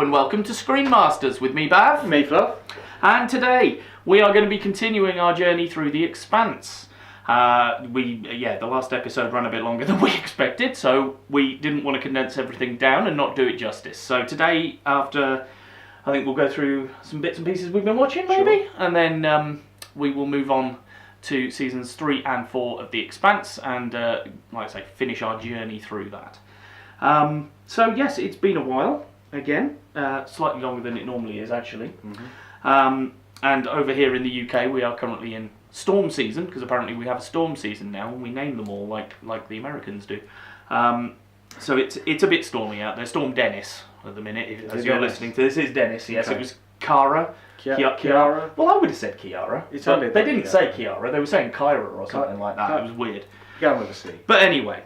and welcome to Screen Masters with me, Bav. Me, Fluff. And today we are going to be continuing our journey through The Expanse. The last episode ran a bit longer than we expected, so we didn't want to condense everything down and not do it justice. So today, after, I think we'll go through some bits and pieces we've been watching, maybe, Sure. and then we will move on to seasons 3 and 4 of The Expanse and, like I say, finish our journey through that. So yes, it's been a while, again, slightly longer than it normally is, actually. Mm-hmm. And over here in the UK, we are currently in storm season, because apparently we have a storm season now, and we name them all like the Americans do. So it's a bit stormy out there. Storm Dennis at the minute, as you're listening to this. Is Dennis, yes. Okay. It was Kara. Kiara. Well, I would have said Kiara. They didn't say Kiara, they were saying Kyra or something like that. It was weird. Go with the C. But anyway,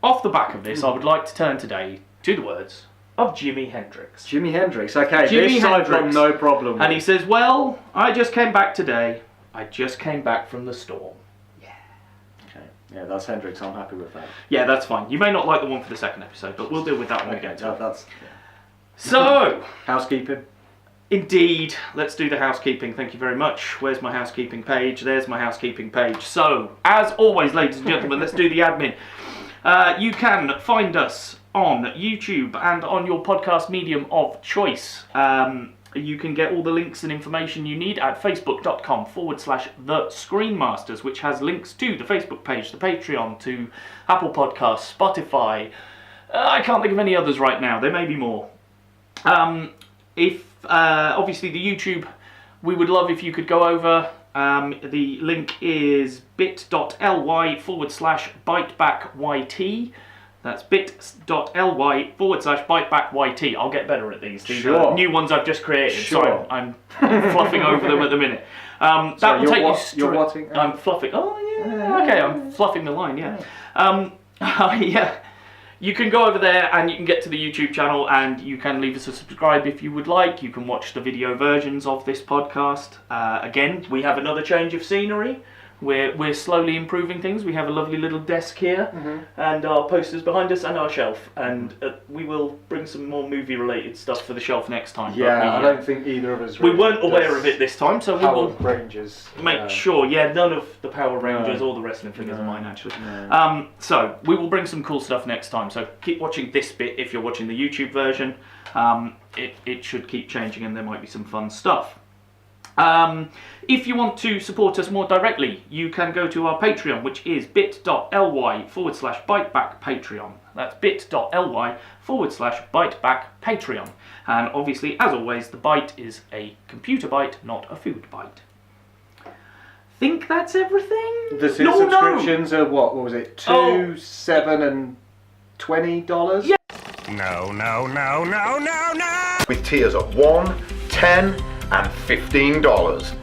off the back of this, I would like to turn today to the words of Jimi Hendrix. Jimi Hendrix, okay. Jimi this I've got no problem with. And he says, well, I just came back today. I just came back from the storm. Yeah. Okay. Yeah, that's Hendrix. I'm happy with that. Yeah, that's fine. You may not like the one for the second episode, but we'll deal with that when we get to it. Yeah. So, housekeeping. Indeed, let's do the housekeeping. Thank you very much. Where's my housekeeping page? There's my housekeeping page. So, as always, ladies and gentlemen, let's do the admin. You can find us on YouTube and on your podcast medium of choice. You can get all the links and information you need at facebook.com/The Screen Masters, which has links to the Facebook page, the Patreon, to Apple Podcasts, Spotify. I can't think of any others right now. There may be more. Obviously the YouTube, we would love if you could go over. The link is bit.ly/byteback.yt. That's bit.ly/byteback.yt. I'll get better at these. These are new ones I've just created, so I'm fluffing over them at the minute. That will take you straight. You're watching? I'm fluffing. Oh, yeah. Okay, I'm fluffing the line, yeah. Yeah. You can go over there and you can get to the YouTube channel and you can leave us a subscribe if you would like. You can watch the video versions of this podcast. Again, we have another change of scenery. We're slowly improving things. We have a lovely little desk here, and our posters behind us and our shelf. And we will bring some more movie-related stuff for the shelf next time. Yeah, I don't think either of us. We weren't aware of it this time, so we will Rangers. make sure. Yeah, none of the Power Rangers or the wrestling figures are mine actually. No. So we will bring some cool stuff next time. So keep watching this bit if you're watching the YouTube version. It should keep changing, and there might be some fun stuff. If you want to support us more directly, you can go to our Patreon, which is bit.ly/bytebackpatreon. That's bit.ly/bytebackpatreon. And obviously, as always, the byte is a computer byte, not a food byte. Think that's everything? The subscriptions are what was it? $2, $7, and $20? Yeah. No. With tiers of $1, $10, and $15.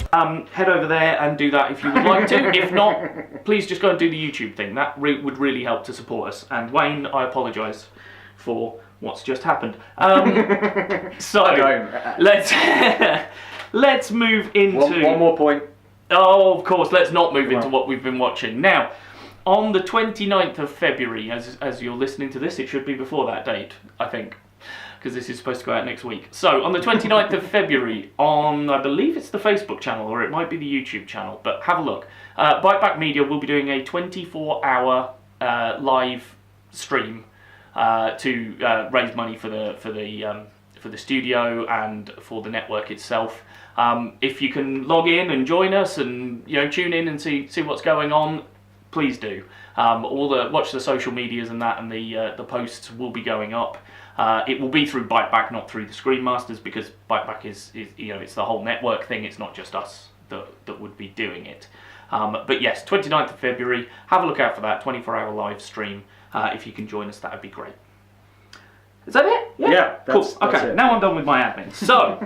Head over there and do that if you would like to. If not, please just go and do the YouTube thing. That would really help to support us. And Wayne, I apologise for what's just happened. So let's move into one more point. Oh, of course. Let's not move into what we've been watching now. On the 29th of February, as you're listening to this, it should be before that date, I think, because this is supposed to go out next week. So, on the 29th of February, on, I believe it's the Facebook channel, or it might be the YouTube channel, but have a look. Byte Back Media will be doing a 24-hour live stream to raise money for the studio and for the network itself. If you can log in and join us and tune in and see what's going on, please do. Watch the social medias and that, and the posts will be going up. It will be through Byte Back, not through the Screen Masters, because Byte Back is it's the whole network thing. It's not just us that would be doing it. But yes, 29th of February. Have a look out for that 24-hour live stream. If you can join us, that would be great. Is that it? Yeah. Cool. Okay. Now I'm done with my admin. So,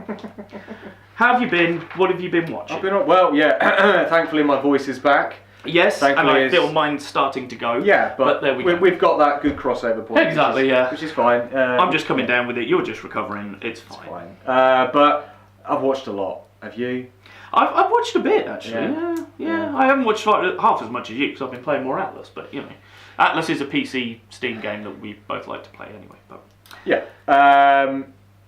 how have you been? What have you been watching? I've been well. Yeah. Thankfully, my voice is back. Yes, thankfully, and I feel mine's starting to go. Yeah, but there we go. We've got that good crossover point. Exactly, which is fine. I'm just coming down with it. You're just recovering. It's fine. But I've watched a lot. Have you? I've watched a bit actually. Yeah. I haven't watched half as much as you because I've been playing more Atlas. But Atlas is a PC Steam game that we both like to play anyway. But yeah.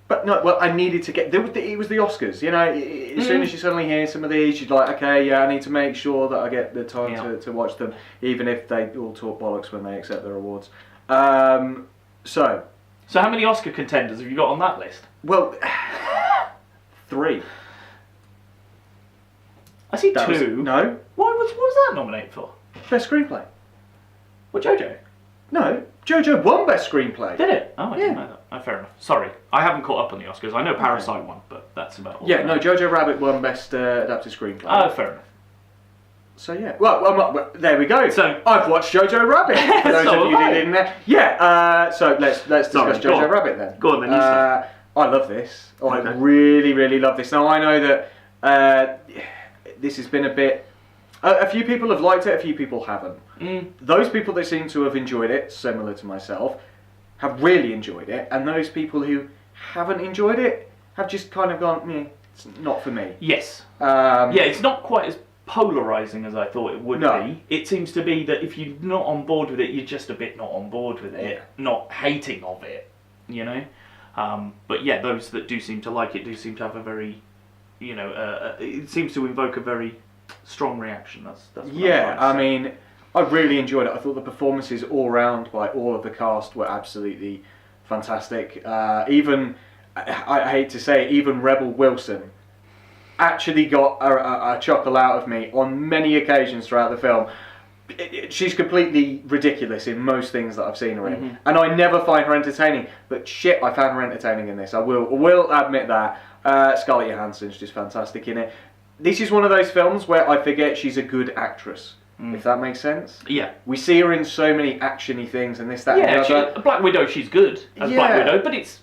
But no, well, I needed to get. It was the Oscars, you know. As soon as you suddenly hear some of these, you're like, okay, yeah, I need to make sure that I get the time to watch them, even if they all talk bollocks when they accept their awards. So how many Oscar contenders have you got on that list? Well, 3. I see 2. No. What was that nominated for? Best screenplay. What, Jojo? No, Jojo won Best Screenplay. Did it? Oh, I didn't know that. Oh, fair enough. Sorry, I haven't caught up on the Oscars. I know Parasite won, but that's about all. Yeah, no, Jojo Rabbit won Best Adapted Screenplay. Oh, fair enough. So yeah, well, there we go. So I've watched Jojo Rabbit. For those of you who didn't know. Yeah. So let's discuss Jojo Rabbit then. Go on then. You start. I love this. I Okay. really, really love this. Now I know that this has been a bit. A few people have liked it. A few people haven't. Those people that seem to have enjoyed it, similar to myself, have really enjoyed it, and those people who haven't enjoyed it have just kind of gone, it's not for me. Yes. Yeah, it's not quite as polarising as I thought it would be. It seems to be that if you're not on board with it, you're just a bit not on board with it, not hating of it, you know. But yeah, those that do seem to like it do seem to have a very, it seems to invoke a very strong reaction. That's what I mean, I really enjoyed it. I thought the performances all round by all of the cast were absolutely fantastic. Even, I hate to say it, even Rebel Wilson actually got a chuckle out of me on many occasions throughout the film. She's completely ridiculous in most things that I've seen her in, and I never find her entertaining. But shit, I found her entertaining in this. I will admit that. Scarlett Johansson's just fantastic in it. This is one of those films where I forget she's a good actress, if that makes sense. Yeah. We see her in so many actiony things and this, that, and the other. Black Widow, she's good as Black Widow, but it's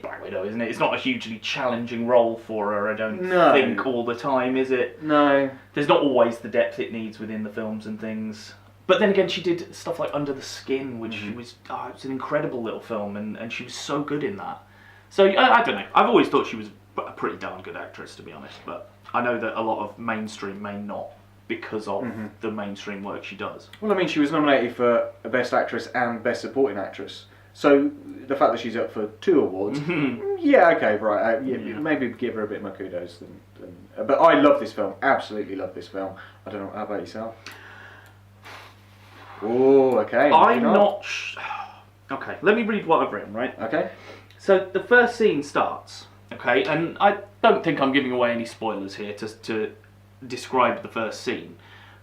Black Widow, isn't it? It's not a hugely challenging role for her, I don't think, all the time, is it? No. There's not always the depth it needs within the films and things. But then again, she did stuff like Under the Skin, which was it's an incredible little film, and she was so good in that. So, I don't know. I've always thought she was a pretty darn good actress, to be honest, but I know that a lot of mainstream may not, because of the mainstream work she does. Well, I mean, she was nominated for Best Actress and Best Supporting Actress. So the fact that she's up for 2 awards, maybe give her a bit more kudos. But I love this film, absolutely love this film. I don't know, how about yourself? Oh, okay. I'm not... Okay, let me read what I've written, right? Okay. So the first scene starts, okay, and I don't think I'm giving away any spoilers here to describe the first scene.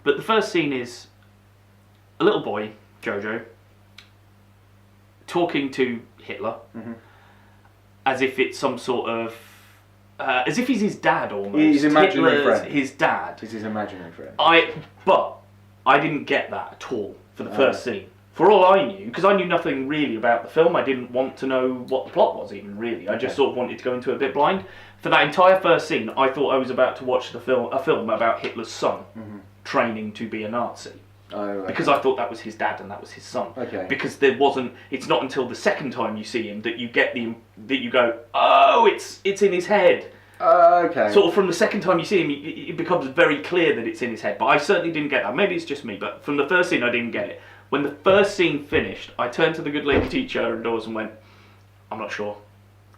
But the first scene is a little boy, Jojo, talking to Hitler, as if it's some sort of... as if he's his dad, almost. His imaginary friend. His dad. He's his imaginary friend. But I didn't get that at all for the first scene. For all I knew, because I knew nothing really about the film, I didn't want to know what the plot was even, really. I just sort of wanted to go into it a bit blind. For that entire first scene, I thought I was about to watch a film about Hitler's son training to be a Nazi. Oh, right. Because I thought that was his dad and that was his son. Okay. Because it's not until the second time you see him that you get that you go, oh, it's in his head. Okay. Sort of from the second time you see him, it becomes very clear that it's in his head. But I certainly didn't get that. Maybe it's just me, but from the first scene, I didn't get it. When the first scene finished, I turned to the good lady teacher indoors and went, I'm not sure.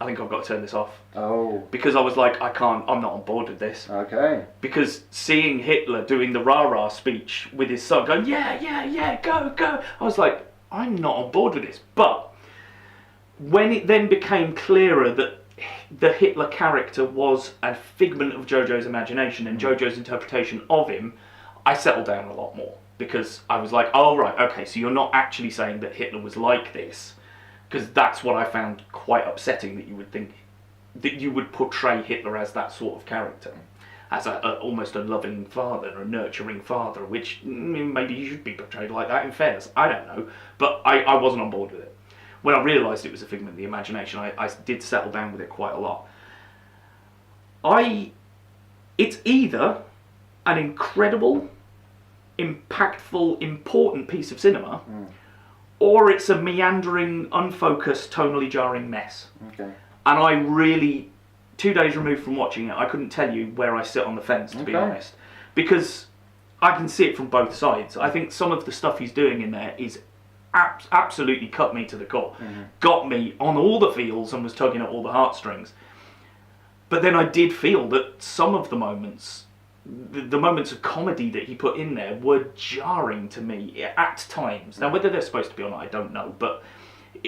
I think I've got to turn this off. Oh. Because I was like, I'm not on board with this. Okay. Because seeing Hitler doing the rah-rah speech with his son, going, yeah, go, I was like, I'm not on board with this. But when it then became clearer that the Hitler character was a figment of Jojo's imagination and Jojo's interpretation of him, I settled down a lot more. Because I was like, oh, right, okay, so you're not actually saying that Hitler was like this. Because that's what I found quite upsetting, that you would think, that you would portray Hitler as that sort of character. As almost a loving father, a nurturing father, which maybe he should be portrayed like that in fairness. I don't know. But I wasn't on board with it. When I realised it was a figment of the imagination, I did settle down with it quite a lot. It's either an incredible, impactful, important piece of cinema, or it's a meandering, unfocused, tonally jarring mess. Okay. And I really, 2 days removed from watching it, I couldn't tell you where I sit on the fence, to be honest. Because I can see it from both sides. I think some of the stuff he's doing in there is absolutely cut me to the core. Got me on all the feels and was tugging at all the heartstrings. But then I did feel that some of the moments, the moments of comedy that he put in there were jarring to me at times. Now, whether they're supposed to be or not, I don't know, but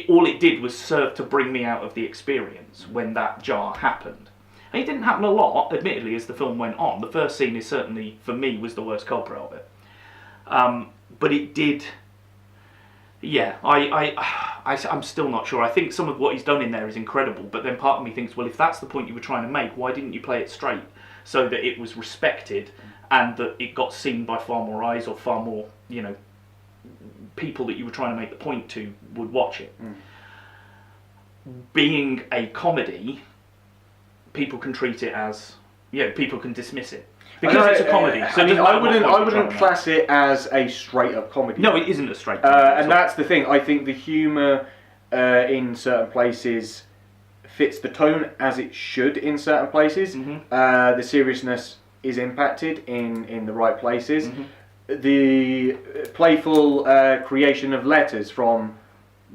all it did was serve to bring me out of the experience when that jar happened. And it didn't happen a lot, admittedly, as the film went on. The first scene is certainly, for me, was the worst culprit of it. But it did... Yeah, I'm still not sure. I think some of what he's done in there is incredible, but then part of me thinks, well, if that's the point you were trying to make, why didn't you play it straight so that it was respected and that it got seen by far more eyes or far more, people that you were trying to make the point to would watch it. Being a comedy, people can treat it as, people can dismiss it. Because it's a comedy. So I wouldn't class it as a straight-up comedy. No, it isn't a straight comedy. And that's the thing. I think the humour in certain places fits the tone as it should in certain places. The seriousness is impacted in the right places. The playful creation of letters from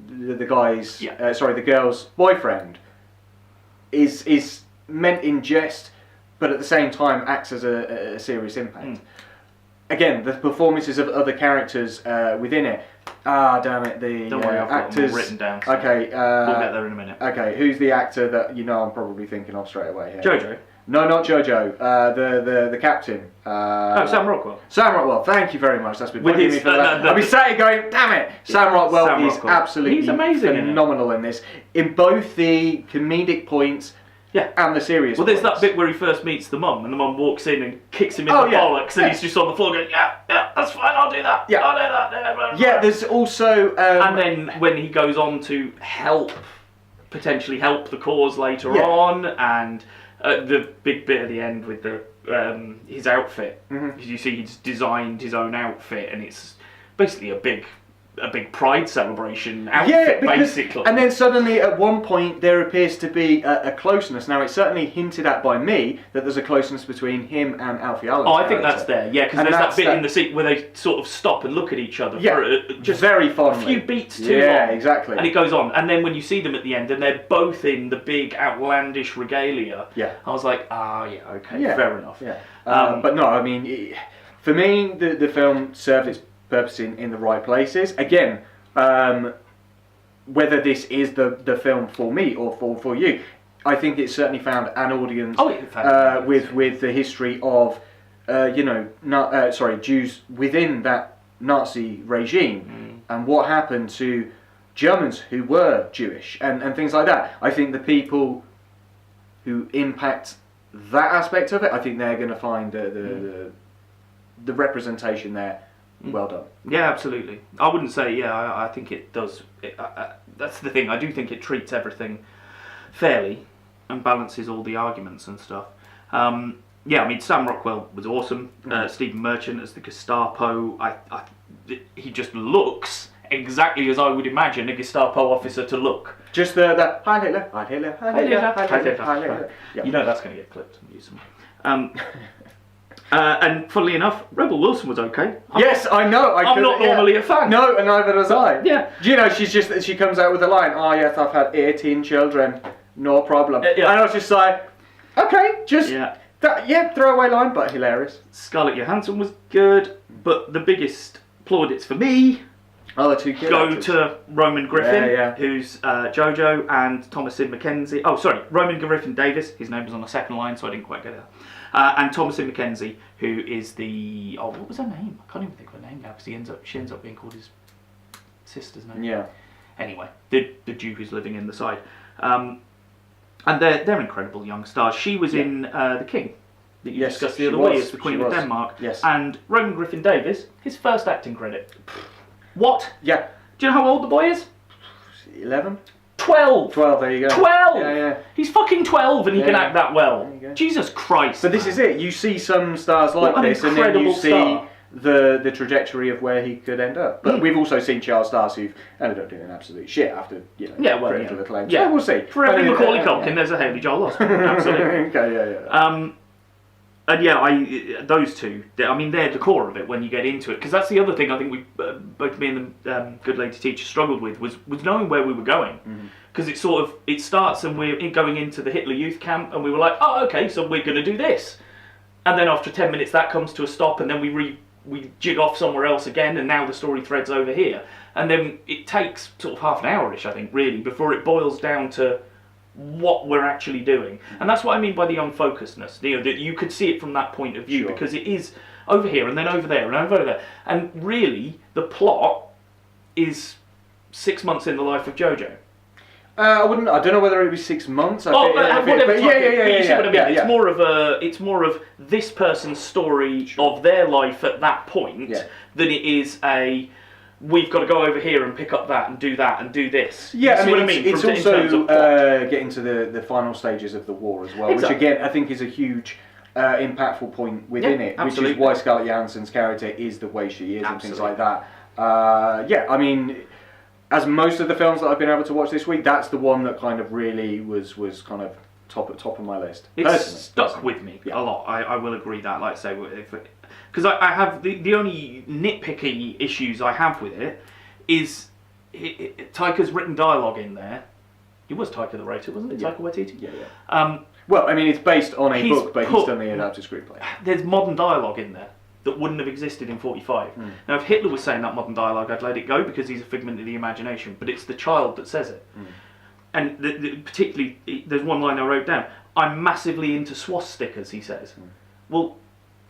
the girl's boyfriend is meant in jest, but at the same time acts as a serious impact. Again, the performances of other characters within it. Damn it, the Don't worry, I've got them actors. all written down. So Okay, we'll get there in a minute. Okay, who's the actor that I'm probably thinking of straight away here? Jojo. No, not Jojo. The captain. Sam Rockwell. Sam Rockwell. Thank you very much. That's been bugging me for that. no, I'll be sat here going, damn it! Sam Rockwell is absolutely He's amazing phenomenal in this. In both the comedic points and the serious Well, there's points. that bit where he first meets the mum, and the mum walks in and kicks him in the bollocks, and he's just on the floor going, yeah, that's fine, I'll do that. I'll do that. Yeah, there's also... and then when he goes on to potentially help the cause later on, and the big bit at the end with his outfit. You see he's designed his own outfit, and it's basically a big pride celebration outfit, basically. And then suddenly at one point there appears to be a closeness. Now it's certainly hinted at by me that there's a closeness between him and Alfie Allen's I think that's there, because there's that bit in the scene where they sort of stop and look at each other for just very fondly. A few beats too long. Yeah, exactly. And it goes on. And then when you see them at the end and they're both in the big outlandish regalia, I was like, fair enough. Yeah. But no, I mean, for me, the film served its purpose in the right places. Again, whether this is the film for me or for you, I think it certainly found an audience with the history of Jews within that Nazi regime and what happened to Germans who were Jewish and things like that. I think the people who impact that aspect of it, I think they're going to find the representation there well done. Yeah, absolutely. I wouldn't say, I think it does. That's the thing. I do think it treats everything fairly and balances all the arguments and stuff. I mean, Sam Rockwell was awesome. Stephen Merchant as the Gestapo. He just looks exactly as I would imagine a Gestapo officer to look. Just the Heil Hitler, Heil Hitler, Heil Hitler, Heil Hitler, Heil Hitler. You know that's going to get clipped and used. And funnily enough, Rebel Wilson was okay. I know. I'm not normally a fan. No, and neither was I. Yeah. Do you know, she comes out with a line, oh yes, I've had 18 children, no problem. And I was just like, okay, throwaway line, but hilarious. Scarlett Johansson was good, but the biggest plaudits for me the two kids go to Roman Griffin, who's Jojo, and Thomasin McKenzie. Oh, sorry, Roman Griffin Davis. His name was on the second line, so I didn't quite get it. And Thomasin McKenzie, who is the... Oh, what was her name? I can't even think of her name now, because she ends up being called his sister's name. Yeah. Anyway, the Jew who's living in the side. And they're incredible young stars. She was in The King, that you discussed the other week, as the Queen of Denmark. Yes. And Roman Griffin Davis, his first acting credit. What? Yeah. Do you know how old the boy is? 11? 12! 12, there you go. 12! Yeah. He's fucking 12 and he can act that well. There you go. Jesus Christ. But this is it. You see some stars like this, and then you see the trajectory of where he could end up. But we've also seen child stars who've ended up doing absolute shit after, critical acclaim. So we'll see. For every Macaulay Culkin, there's a Haley Joel Osment. Absolutely. Okay, And yeah, those two, I mean, they're the core of it when you get into it. Because that's the other thing I think we, both me and the good lady teacher struggled with, was knowing where we were going. Because it starts and we're going into the Hitler Youth Camp, and we were like, oh, okay, so we're going to do this. And then after 10 minutes that comes to a stop, and then we jig off somewhere else again, and now the story thread's over here. And then it takes sort of half an hour-ish, I think, really, before it boils down to what we're actually doing. And that's what I mean by the unfocusedness. That you could see it from that point of view, because it is over here and then over there and over there. And really, the plot is 6 months in the life of Jojo. I don't know whether it was 6 months. Whatever. Yeah. It's more of this person's story of their life at that point than it is we've got to go over here and pick up that and do this. Yeah, I mean, it's also getting to the final stages of the war as well, which again I think is a huge impactful point within it, absolutely. which is why Scarlett Johansson's character is the way she is and things like that. I mean, as most of the films that I've been able to watch this week, that's the one that kind of really was kind of top of my list. It's stuck with me a lot. I will agree that, like I say, because I have the only nitpicky issues I have with it is Taika's written dialogue in there. It was Taika that wrote it, wasn't it? Taika Waititi? Yeah. Well, I mean, it's based on a book, but he's done the adapted screenplay. There's modern dialogue in there that wouldn't have existed in 45. Now, if Hitler was saying that modern dialogue, I'd let it go because he's a figment of the imagination, but it's the child that says it. And particularly, there's one line I wrote down, I'm massively into swastikas, he says. Well,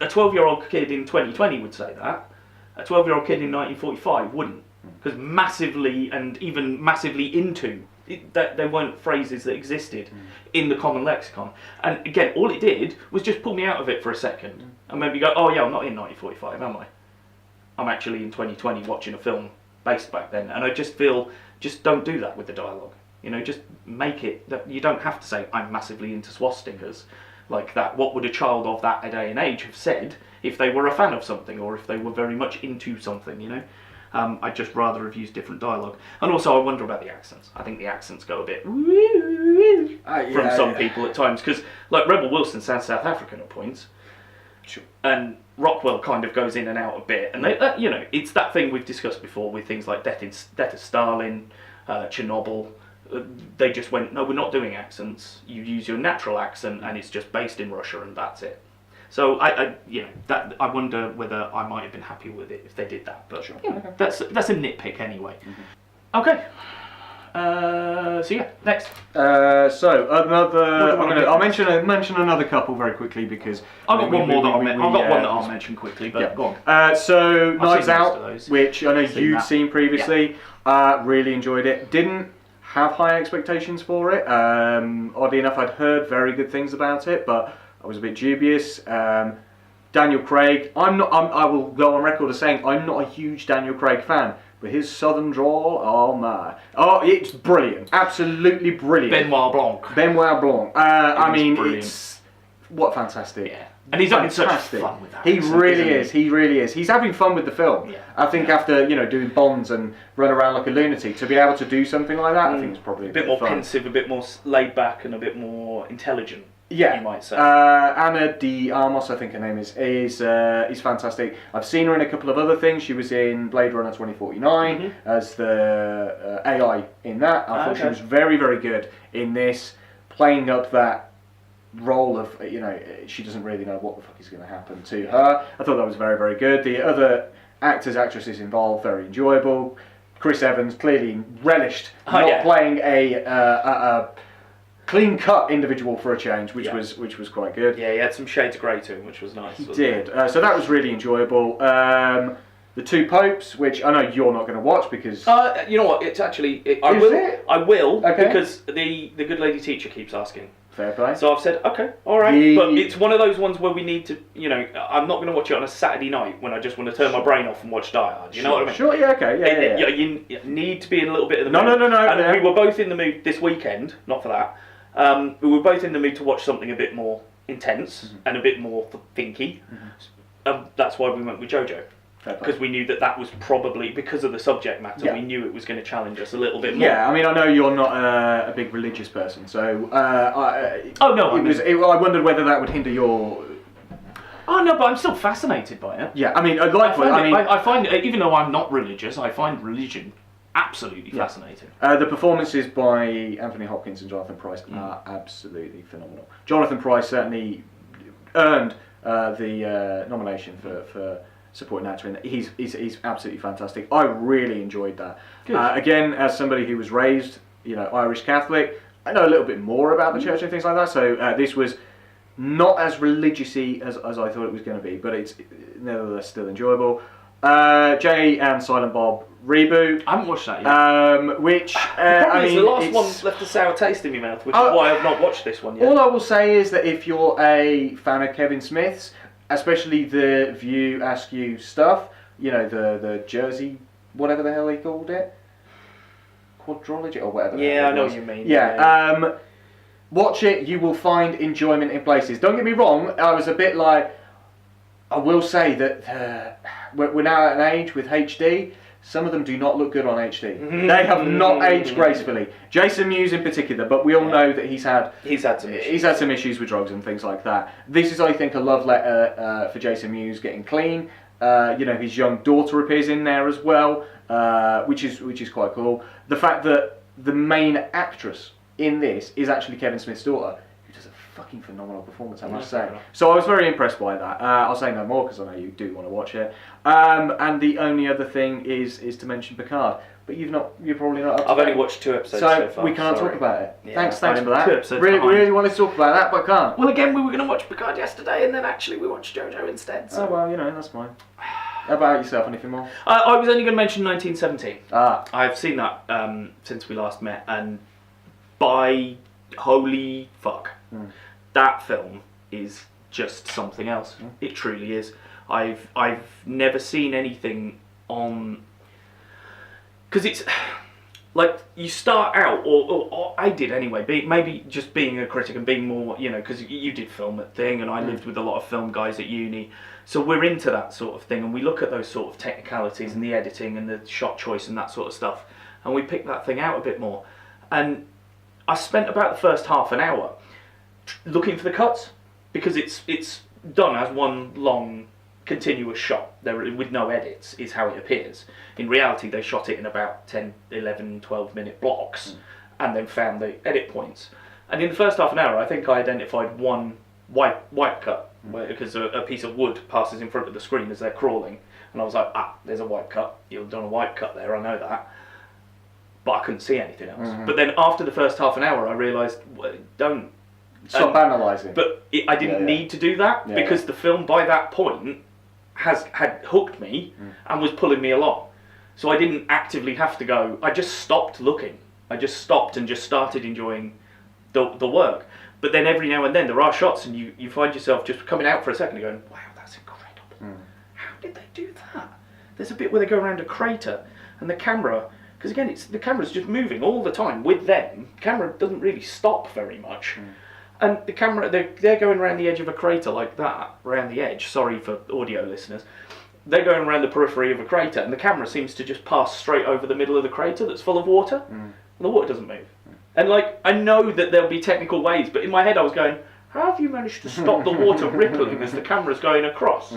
a 12-year-old kid in 2020 would say that. A 12-year-old kid in 1945 wouldn't. Because massively and even massively into, they weren't phrases that existed in the common lexicon. And again, all it did was just pull me out of it for a second. And maybe go, oh yeah, I'm not in 1945, am I? I'm actually in 2020 watching a film based back then. And I just feel, just don't do that with the dialogue. Just make it that you don't have to say, I'm massively into swastikas like that. What would a child of that day and age have said if they were a fan of something or if they were very much into something, I'd just rather have used different dialogue. And also I wonder about the accents. I think the accents go a bit from some people at times, because like Rebel Wilson sounds South African at points. Sure. And Rockwell kind of goes in and out a bit. And it's that thing we've discussed before with things like Death of Stalin, Chernobyl. They just went, no, we're not doing accents. You use your natural accent, and it's just based in Russia, and that's it. So I wonder whether I might have been happy with it if they did that. But that's a nitpick anyway. Okay. So yeah, next. So another. I'll mention another couple very quickly because I've got one more that I'll mention. I've got one that I'll mention quickly, but go on. So Knives Out, which I know you'd seen previously. Really enjoyed it. Didn't have high expectations for it. Oddly enough, I'd heard very good things about it, but I was a bit dubious. Daniel Craig, I will go on record as saying I'm not a huge Daniel Craig fan, but his southern drawl, oh my, it's brilliant, absolutely brilliant. Benoit Blanc. I mean, brilliant. It's what fantastic. Yeah. And he's having such fun with that. He really is. He's having fun with the film. Yeah. I think after doing Bonds and run around like a lunatic, to be able to do something like that, I think it's probably a bit more pensive, a bit more laid back, and a bit more intelligent. Yeah, you might say. Anna de Armas, I think her name is fantastic. I've seen her in a couple of other things. She was in Blade Runner 2049 as the AI in that. I thought she was very, very good in this, playing up that role of she doesn't really know what the fuck is going to happen to her. I thought that was very, very good. The other actresses involved, very enjoyable. Chris Evans clearly relished playing a clean cut individual for a change, which was quite good. Yeah, he had some shades of grey to him, which was nice. He did. So that was really enjoyable. The Two Popes, which I know you're not going to watch because you know what? It's actually I will because the good lady teacher keeps asking. Fair play. So I've said okay, all right, but it's one of those ones where we need to, I'm not going to watch it on a Saturday night when I just want to turn my brain off and watch Die Hard. You know what I mean? Sure. Yeah. Okay. Yeah. You need to be in a little bit of the mood. No. And we were both in the mood this weekend. Not for that. We were both in the mood to watch something a bit more intense and a bit more thinky. That's why we went with Jojo. Because we knew that was probably, because of the subject matter, we knew it was going to challenge us a little bit more. Yeah, I mean, I know you're not a big religious person, so... I wondered whether that would hinder your Oh no, but I'm still fascinated by it. Yeah, I mean, I find even though I'm not religious, I find religion absolutely fascinating. The performances by Anthony Hopkins and Jonathan Pryce are absolutely phenomenal. Jonathan Pryce certainly earned the nomination for supporting actor in that. He's absolutely fantastic. I really enjoyed that. Again, as somebody who was raised, Irish Catholic, I know a little bit more about the church and things like that. So this was not as religious-y as I thought it was going to be, but it's nevertheless still enjoyable. Jay and Silent Bob reboot. I haven't watched that yet. Which the last one left a sour taste in my mouth, which is why I've not watched this one yet. All I will say is that if you're a fan of Kevin Smith's, especially the View Askew stuff, the Jersey, whatever the hell he called it, quadrology or whatever. Yeah, I know what you mean. Yeah. Watch it. You will find enjoyment in places. Don't get me wrong. I was a bit like. I will say that we're now at an age with HD. Some of them do not look good on HD. They have not aged gracefully. Jason Mewes in particular, but we all know that he's had some issues with drugs and things like that. This is, I think, a love letter for Jason Mewes getting clean. His young daughter appears in there as well, which is quite cool. The fact that the main actress in this is actually Kevin Smith's daughter, who does a fucking phenomenal performance, I must say. So I was very impressed by that. I'll say no more because I know you do want to watch it. And the only other thing is to mention Picard, but you're probably not. I've only watched 2 episodes so far. We can't talk about it. Yeah, thanks for that. Really wanted to talk about that, but can't. Well, again, we were going to watch Picard yesterday, and then actually we watched Jojo instead. So. Oh well, that's fine. How about yourself? Anything more? I was only going to mention 1917. I've seen that since we last met, and by holy fuck, that film is just something else. It truly is. I've never seen anything on, because it's like you start out, or I did anyway. Maybe just being a critic and being more, because you did film at thing, and I lived with a lot of film guys at uni. So we're into that sort of thing, and we look at those sort of technicalities and the editing and the shot choice and that sort of stuff, and we pick that thing out a bit more. And I spent about the first half an hour looking for the cuts, because it's done as one long continuous shot there with no edits is how it appears. In reality, they shot it in about 10, 11, 12 minute blocks and then found the edit points. And in the first half an hour, I think I identified one wipe cut, because a piece of wood passes in front of the screen as they're crawling, and I was like, there's a wipe cut. You've done a wipe cut there, I know that. But I couldn't see anything else. But then after the first half an hour, I realised, don't stop analysing. But I didn't need to do that, because the film by that point had hooked me and was pulling me along. So I didn't actively have to go. I just stopped looking. I just stopped and just started enjoying the work. But then every now and then there are shots, and you find yourself just coming out for a second and going, wow, that's incredible. How did they do that? There's a bit where they go around a crater and the camera, because again, the camera's just moving all the time with them. The camera doesn't really stop very much. And the camera, they're going around the edge of a crater like that, around the edge. Sorry for audio listeners. They're going around the periphery of a crater, and the camera seems to just pass straight over the middle of the crater that's full of water, and the water doesn't move. And I know that there'll be technical ways, but in my head I was going, how have you managed to stop the water rippling as the camera's going across?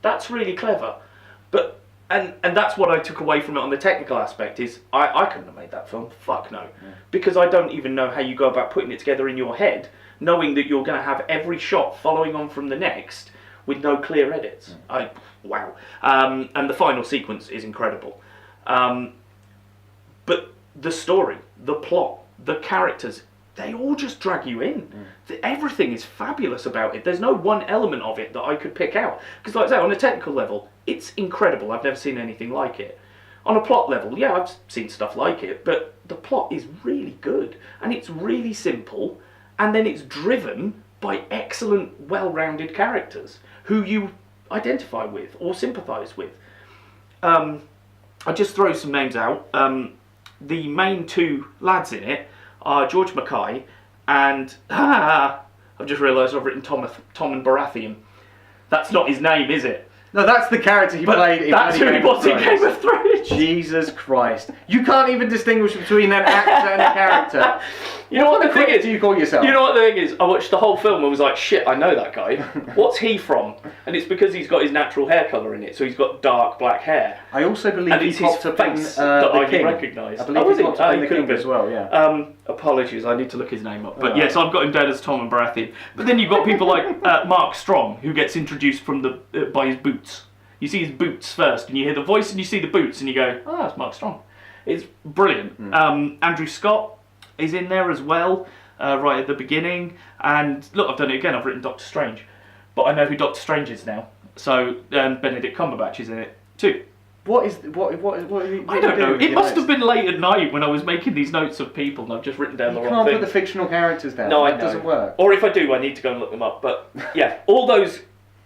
That's really clever. But and that's what I took away from it on the technical aspect is I couldn't have made that film. Fuck no. Because I don't even know how you go about putting it together in your head, knowing that you're going to have every shot following on from the next with no clear edits. Wow. And the final sequence is incredible. But the story, the plot, the characters, they all just drag you in. Everything is fabulous about it. There's no one element of it that I could pick out. Because like I say, on a technical level, it's incredible. I've never seen anything like it. On a plot level, yeah, I've seen stuff like it, but the plot is really good. And it's really simple. And then it's driven by excellent, well-rounded characters who you identify with or sympathise with. I'll just throw some names out. The main 2 lads in it are George Mackay and I've just realised I've written Tom and Baratheon. That's not his name, is it? No, that's the character he played in that's who he was in Game of Thrones. Jesus Christ. You can't even distinguish between an actor and a character. You know what the thing is? Do you call yourself? You know what the thing is? I watched the whole film and was like, shit, I know that guy. What's he from? And it's because he's got his natural hair colour in it, so he's got dark black hair. I also believe and he it's his popped up in face The that I King. recognised. I believe he popped up in The King as well, yeah. Apologies, I need to look his name up. But yes, I've got him down as Tom and Baratheon. But then you've got people like Mark Strong, who gets introduced from by his boots. You see his boots first, and you hear the voice, and you see the boots, and you go, oh, that's Mark Strong. It's brilliant. Andrew Scott is in there as well. Right at the beginning, and look, I've done it again. I've written Doctor Strange, but I know who Doctor Strange is now. So Benedict Cumberbatch is in it too. What is what? I don't know. It must have been late at night when I was making these notes of people, and I've just written down the wrong thing. You can't put the fictional characters down. No, it doesn't work. Or if I do, I need to go and look them up. But yeah, all those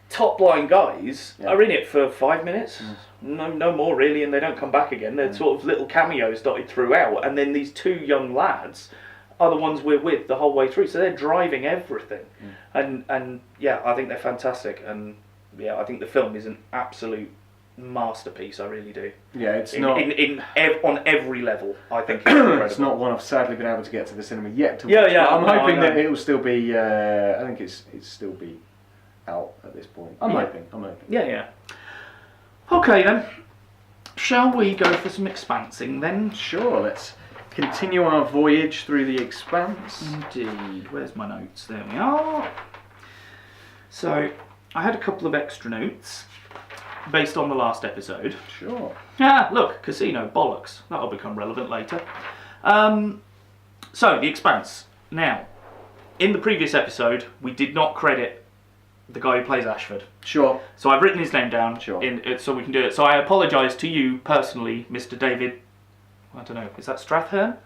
top line guys are in it for 5 minutes. No more really, and they don't come back again. They're sort of little cameos dotted throughout, and then these two young lads are the ones we're with the whole way through, so they're driving everything, and yeah, I think they're fantastic, and yeah, I think the film is an absolute masterpiece. I really do. Yeah, it's not on every level. I think it's incredible. It's not one I've sadly been able to get to the cinema yet. To watch, but I'm hoping that it will still be. I think it's still be out at this point. I'm hoping. Yeah. Okay then, shall we go for some expansing then? Sure. Let's continue our voyage through the Expanse. Indeed. Where's my notes? There we are. So, I had a couple of extra notes based on the last episode. Sure. Look, casino, bollocks. That'll become relevant later. So, the Expanse. Now, in the previous episode, we did not credit the guy who plays Ashford. Sure. So I've written his name down. Sure. So we can do it. So I apologise to you personally, Mr. David. I don't know. Is that Strathern?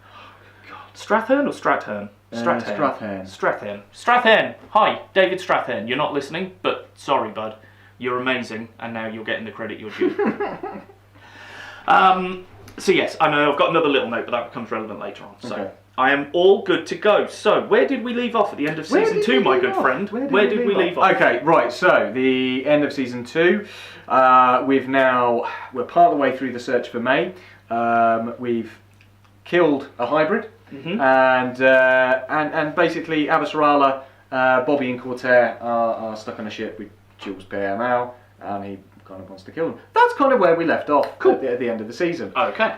Strathern or Strathern? Strathern. Hi, David Strathern. You're not listening, but sorry, bud. You're amazing, and now you're getting the credit you're due. So yes, I know I've got another little note, but that becomes relevant later on. So okay. I am all good to go. So where did we leave off at the end of season 2, my good friend? Where did we leave off? Okay, right. So the end of season 2. We're part of the way through the search for May. We've killed a hybrid, and basically Avasarala, Bobby and Cortair are stuck on a ship with Jules Pierre now, and he kind of wants to kill them. That's kind of where we left off at the end of the season. Okay.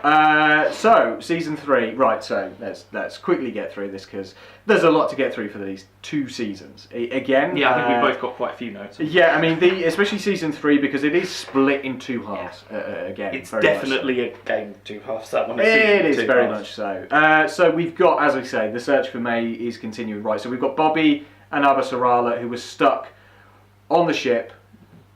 So season 3, right? So let's quickly get through this because there's a lot to get through for these 2 seasons. Again, yeah, I think we've both got quite a few notes. Yeah, I mean, especially season 3 because it is split in 2 halves. Again, it's definitely a game 2 halves. That one. It is very much so. So we've got, as I say, the search for May is continuing. Right. So we've got Bobby and Avasarala who was stuck on the ship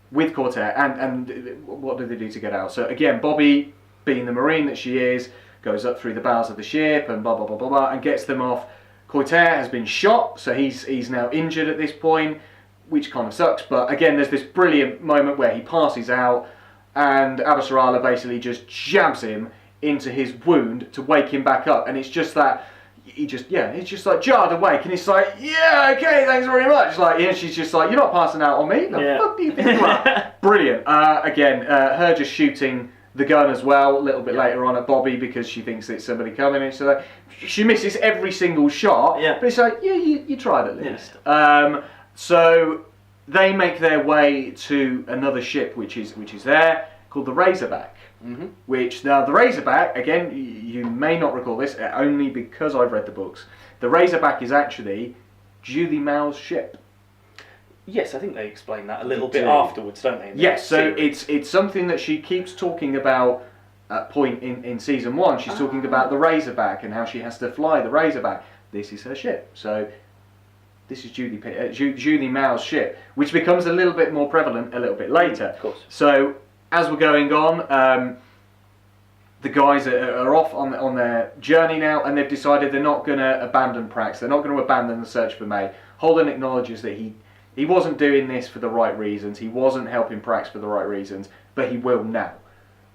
with Cortair, and what do they do to get out? So again, Bobby, being the Marine that she is, goes up through the bows of the ship and blah blah blah blah blah, and gets them off. Cortair has been shot, so he's now injured at this point, which kind of sucks. But again, there's this brilliant moment where he passes out, and Avasarala basically just jabs him into his wound to wake him back up, and it's just that. He's just like jarred awake, and he's like, yeah, okay, thanks very much. Like, and she's just like, you're not passing out on me. The fuck do you think you are? Brilliant. Again, her just shooting the gun as well a little bit later on at Bobby because she thinks it's somebody coming, and so she misses every single shot. Yeah. But it's like, yeah, you tried at least. Yeah. So they make their way to another ship, which is there, called the Razorback. Which now the Razorback, again, you may not recall this only because I've read the books. The Razorback is actually Julie Mao's ship. Yes, I think they explain that a little bit afterwards, don't they? Yes, so it's something that she keeps talking about at point in season 1. She's talking about the Razorback and how she has to fly the Razorback. This is her ship. So this is Julie Mao's ship, which becomes a little bit more prevalent a little bit later. Of course. So as we're going on, the guys are off on their journey now, and they've decided they're not going to abandon Prax. They're not going to abandon the search for May. Holden acknowledges that he wasn't doing this for the right reasons. He wasn't helping Prax for the right reasons, but he will now.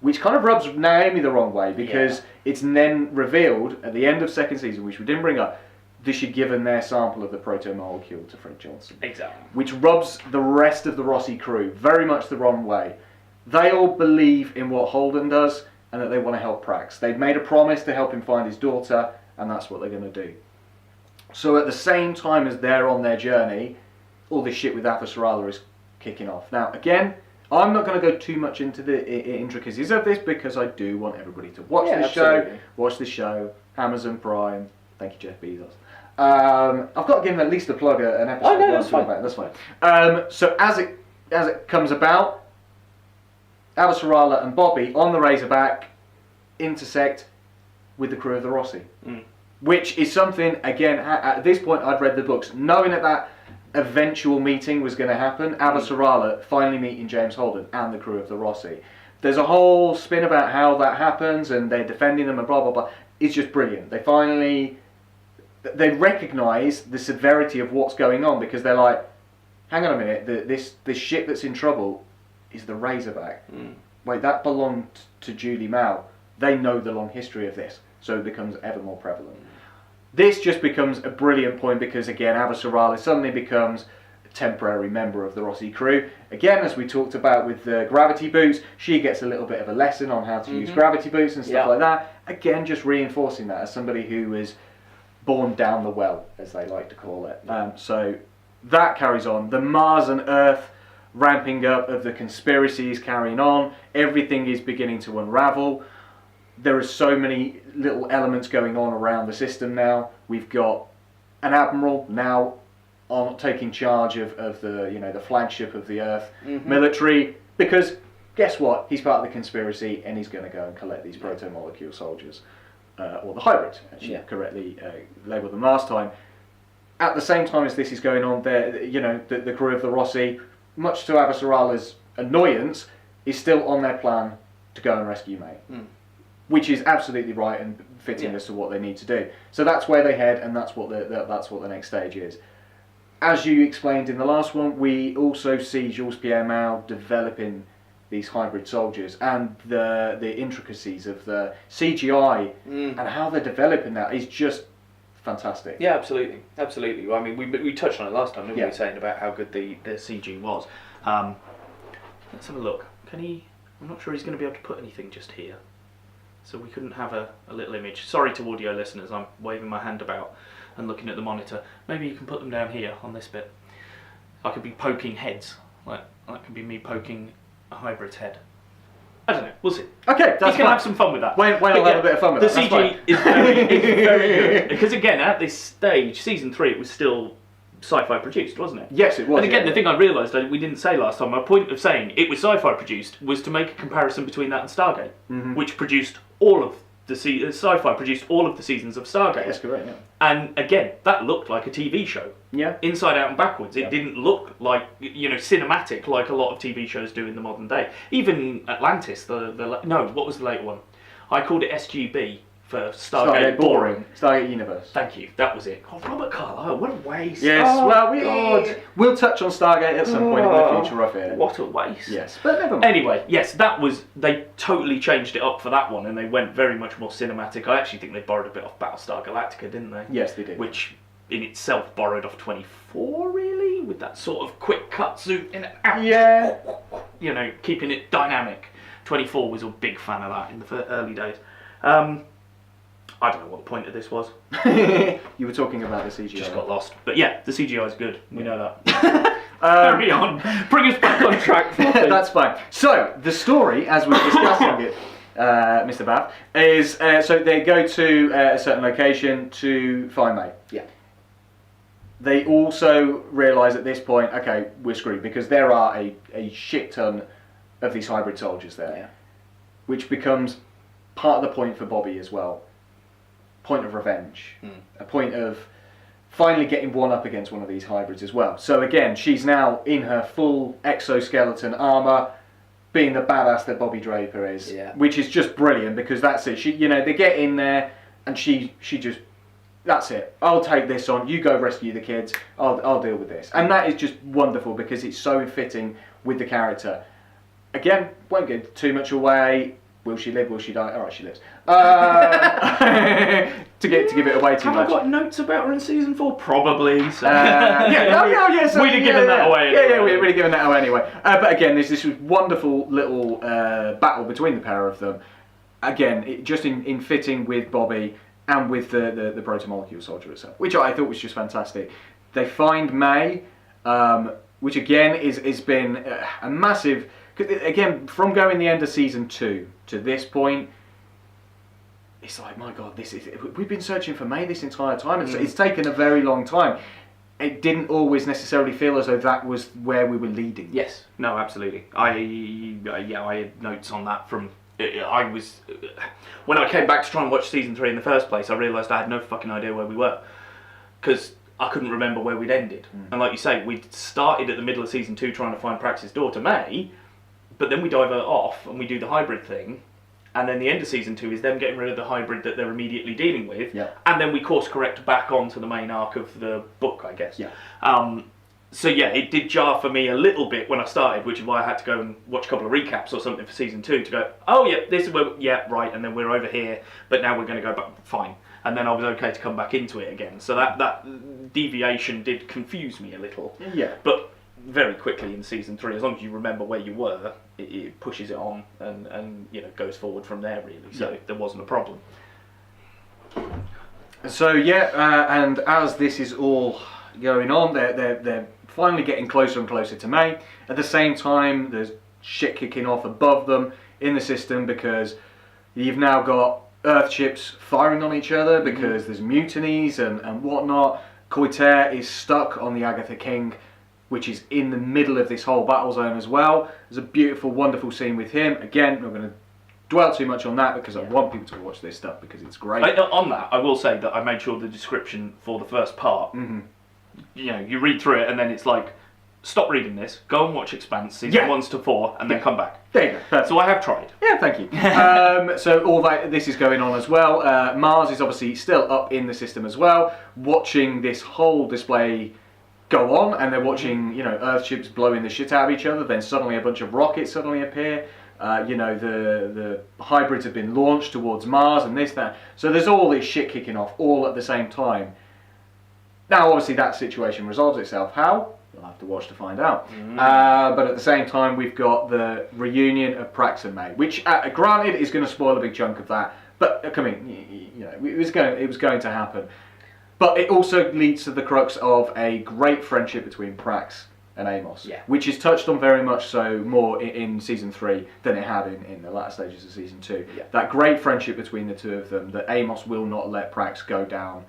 Which kind of rubs Naomi the wrong way, because it's then revealed at the end of 2nd season, which we didn't bring up, that she'd given their sample of the proto-molecule to Fred Johnson. Exactly. Which rubs the rest of the Rossi crew very much the wrong way. They all believe in what Holden does and that they want to help Prax. They've made a promise to help him find his daughter, and that's what they're going to do. So at the same time as they're on their journey, all this shit with Avasarala is kicking off. Now, again, I'm not going to go too much into the intricacies of this because I do want everybody to watch this show. Watch the show. Amazon Prime. Thank you, Jeff Bezos. I've got to give him at least a plug, an episode. Oh, no, that's fine. That's fine. So as it comes about, Avasarala and Bobby on the Razorback intersect with the crew of the Rossi. Which is something, again, at this point I'd read the books, knowing that eventual meeting was going to happen. Avasarala finally meeting James Holden and the crew of the Rossi. There's a whole spin about how that happens and they're defending them and blah blah blah. It's just brilliant. They recognise the severity of what's going on because they're like, hang on a minute, this ship that's in trouble is the Razorback. Wait, that belonged to Judy Mao. They know the long history of this, so it becomes ever more prevalent. This just becomes a brilliant point because, again, Avasarala suddenly becomes a temporary member of the Rossi crew. Again, as we talked about with the gravity boots, she gets a little bit of a lesson on how to use gravity boots and stuff like that. Again, just reinforcing that as somebody who was born down the well, as they like to call it. So that carries on. The Mars and Earth ramping up of the conspiracies carrying on. Everything is beginning to unravel. There are so many little elements going on around the system now. We've got an admiral now taking charge of the flagship of the Earth military, because guess what? He's part of the conspiracy and he's going to go and collect these proto-molecule soldiers, or the hybrids, actually correctly labelled them last time. At the same time as this is going on, the crew of the Rossi, much to Avasarala's annoyance, is still on their plan to go and rescue May. Which is absolutely right and fitting as to what they need to do. So that's where they head, and that's what the next stage is. As you explained in the last one, we also see Jules Pierre Mao developing these hybrid soldiers and the intricacies of the CGI and how they're developing that is just fantastic. Yeah, absolutely. Well, I mean, we touched on it last time, didn't we? Saying about how good the CG was. Let's have a look. I'm not sure he's going to be able to put anything just here. So we couldn't have a little image. Sorry to audio listeners, I'm waving my hand about and looking at the monitor. Maybe you can put them down here on this bit. I could be poking heads. That could be me poking a hybrid's head. I don't know, we'll see. Okay, that's You can have some fun with that. Wayne will have a bit of fun with that. The CG is very good. Because again, at this stage, season 3, it was still sci-fi produced, wasn't it? Yes, it was. And again, the thing I realised we didn't say last time, my point of saying it was sci-fi produced was to make a comparison between that and Stargate, which produced all of the sci-fi produced all of the seasons of Stargate. That's correct. Yeah. And again, that looked like a TV show. Yeah. Inside out and backwards. It didn't look like cinematic like a lot of TV shows do in the modern day. Even Atlantis, what was the later one? I called it SGB. For Stargate Boring. Stargate Universe. Thank you, that was it. Oh, Robert Carlyle, what a waste. Yes, we'll touch on Stargate at some point in the future, I fear. What a waste. Yes, but never mind. Anyway, yes, they totally changed it up for that one and they went very much more cinematic. I actually think they borrowed a bit off Battlestar Galactica, didn't they? Yes, they did. Which in itself borrowed off 24, really, with that sort of quick cut zoom in and out. Yeah. Keeping it dynamic. 24 was a big fan of that in the early days. I don't know what the point of this was. You were talking about the CGI. Just got lost. But yeah, the CGI is good. We know that. Carry on. Bring us back on track. That's fine. So, the story, as we're discussing it, Mr. Bath, is so they go to a certain location to find May. Yeah. They also realise at this point, okay, we're screwed, because there are a shit ton of these hybrid soldiers there. Yeah. Which becomes part of the point for Bobby as well. Point of revenge, a point of finally getting one up against one of these hybrids as well. So again, she's now in her full exoskeleton armour, being the badass that Bobby Draper is, which is just brilliant because that's it. She, they get in there and she just, that's it. I'll take this on. You go rescue the kids. I'll deal with this, and that is just wonderful because it's so fitting with the character. Again, won't give too much away. Will she live? Will she die? Alright, she lives. To give it away too much. Have I got notes about her in season 4? Probably. So. So we'd have given that away anyway. Yeah, we'd have given that away anyway. But again, there's this wonderful little battle between the pair of them. Again, just in fitting with Bobby, and with the proto-molecule soldier itself, which I thought was just fantastic. They find May, which again is been a massive. Again, from going the end of season 2 to this point, it's like, my God, we've been searching for May this entire time. It's taken a very long time. It didn't always necessarily feel as though that was where we were leading. Yes, no, absolutely. I had notes on that from. I was when I came back to try and watch season 3 in the first place. I realised I had no fucking idea where we were, because I couldn't remember where we'd ended. And like you say, we'd started at the middle of season 2 trying to find Prax's daughter May, but then we divert off and we do the hybrid thing. And then the end of season 2 is them getting rid of the hybrid that they're immediately dealing with. Yeah. And then we course correct back onto the main arc of the book, I guess. Yeah. So yeah, it did jar for me a little bit when I started, which is why I had to go and watch a couple of recaps or something for season 2 to go, oh yeah, this is where, yeah, right, and then we're over here, but now we're going to go back, fine. And then I was okay to come back into it again. So that deviation did confuse me a little. Yeah. But very quickly in season 3, as long as you remember where you were, it pushes it on and goes forward from there really. So there wasn't a problem. So and as this is all going on, they're finally getting closer and closer to May. At the same time, there's shit kicking off above them in the system, because you've now got Earth ships firing on each other because there's mutinies and whatnot. Koiter is stuck on the Agatha King, which is in the middle of this whole battle zone as well. There's a beautiful, wonderful scene with him. Again, I'm not going to dwell too much on that, because I want people to watch this stuff because it's great. On that, I will say that I made sure the description for the first part, you read through it and then it's like, stop reading this, go and watch Expanse, season 1 to 4, and then come back. There you go. So I have tried. Yeah, thank you. So all this is going on as well. Mars is obviously still up in the system as well, watching this whole display go on, and they're watching, Earth ships blowing the shit out of each other. Then suddenly a bunch of rockets suddenly appear. The hybrids have been launched towards Mars and this, that. So there's all this shit kicking off all at the same time. Now, obviously, that situation resolves itself. How? You'll have to watch to find out. But at the same time, we've got the reunion of Prax and May, which, granted, is going to spoil a big chunk of that. But it was going to happen. But it also leads to the crux of a great friendship between Prax and Amos, which is touched on very much so more in season 3 than it had in the latter stages of season 2. Yeah. That great friendship between the two of them, that Amos will not let Prax go down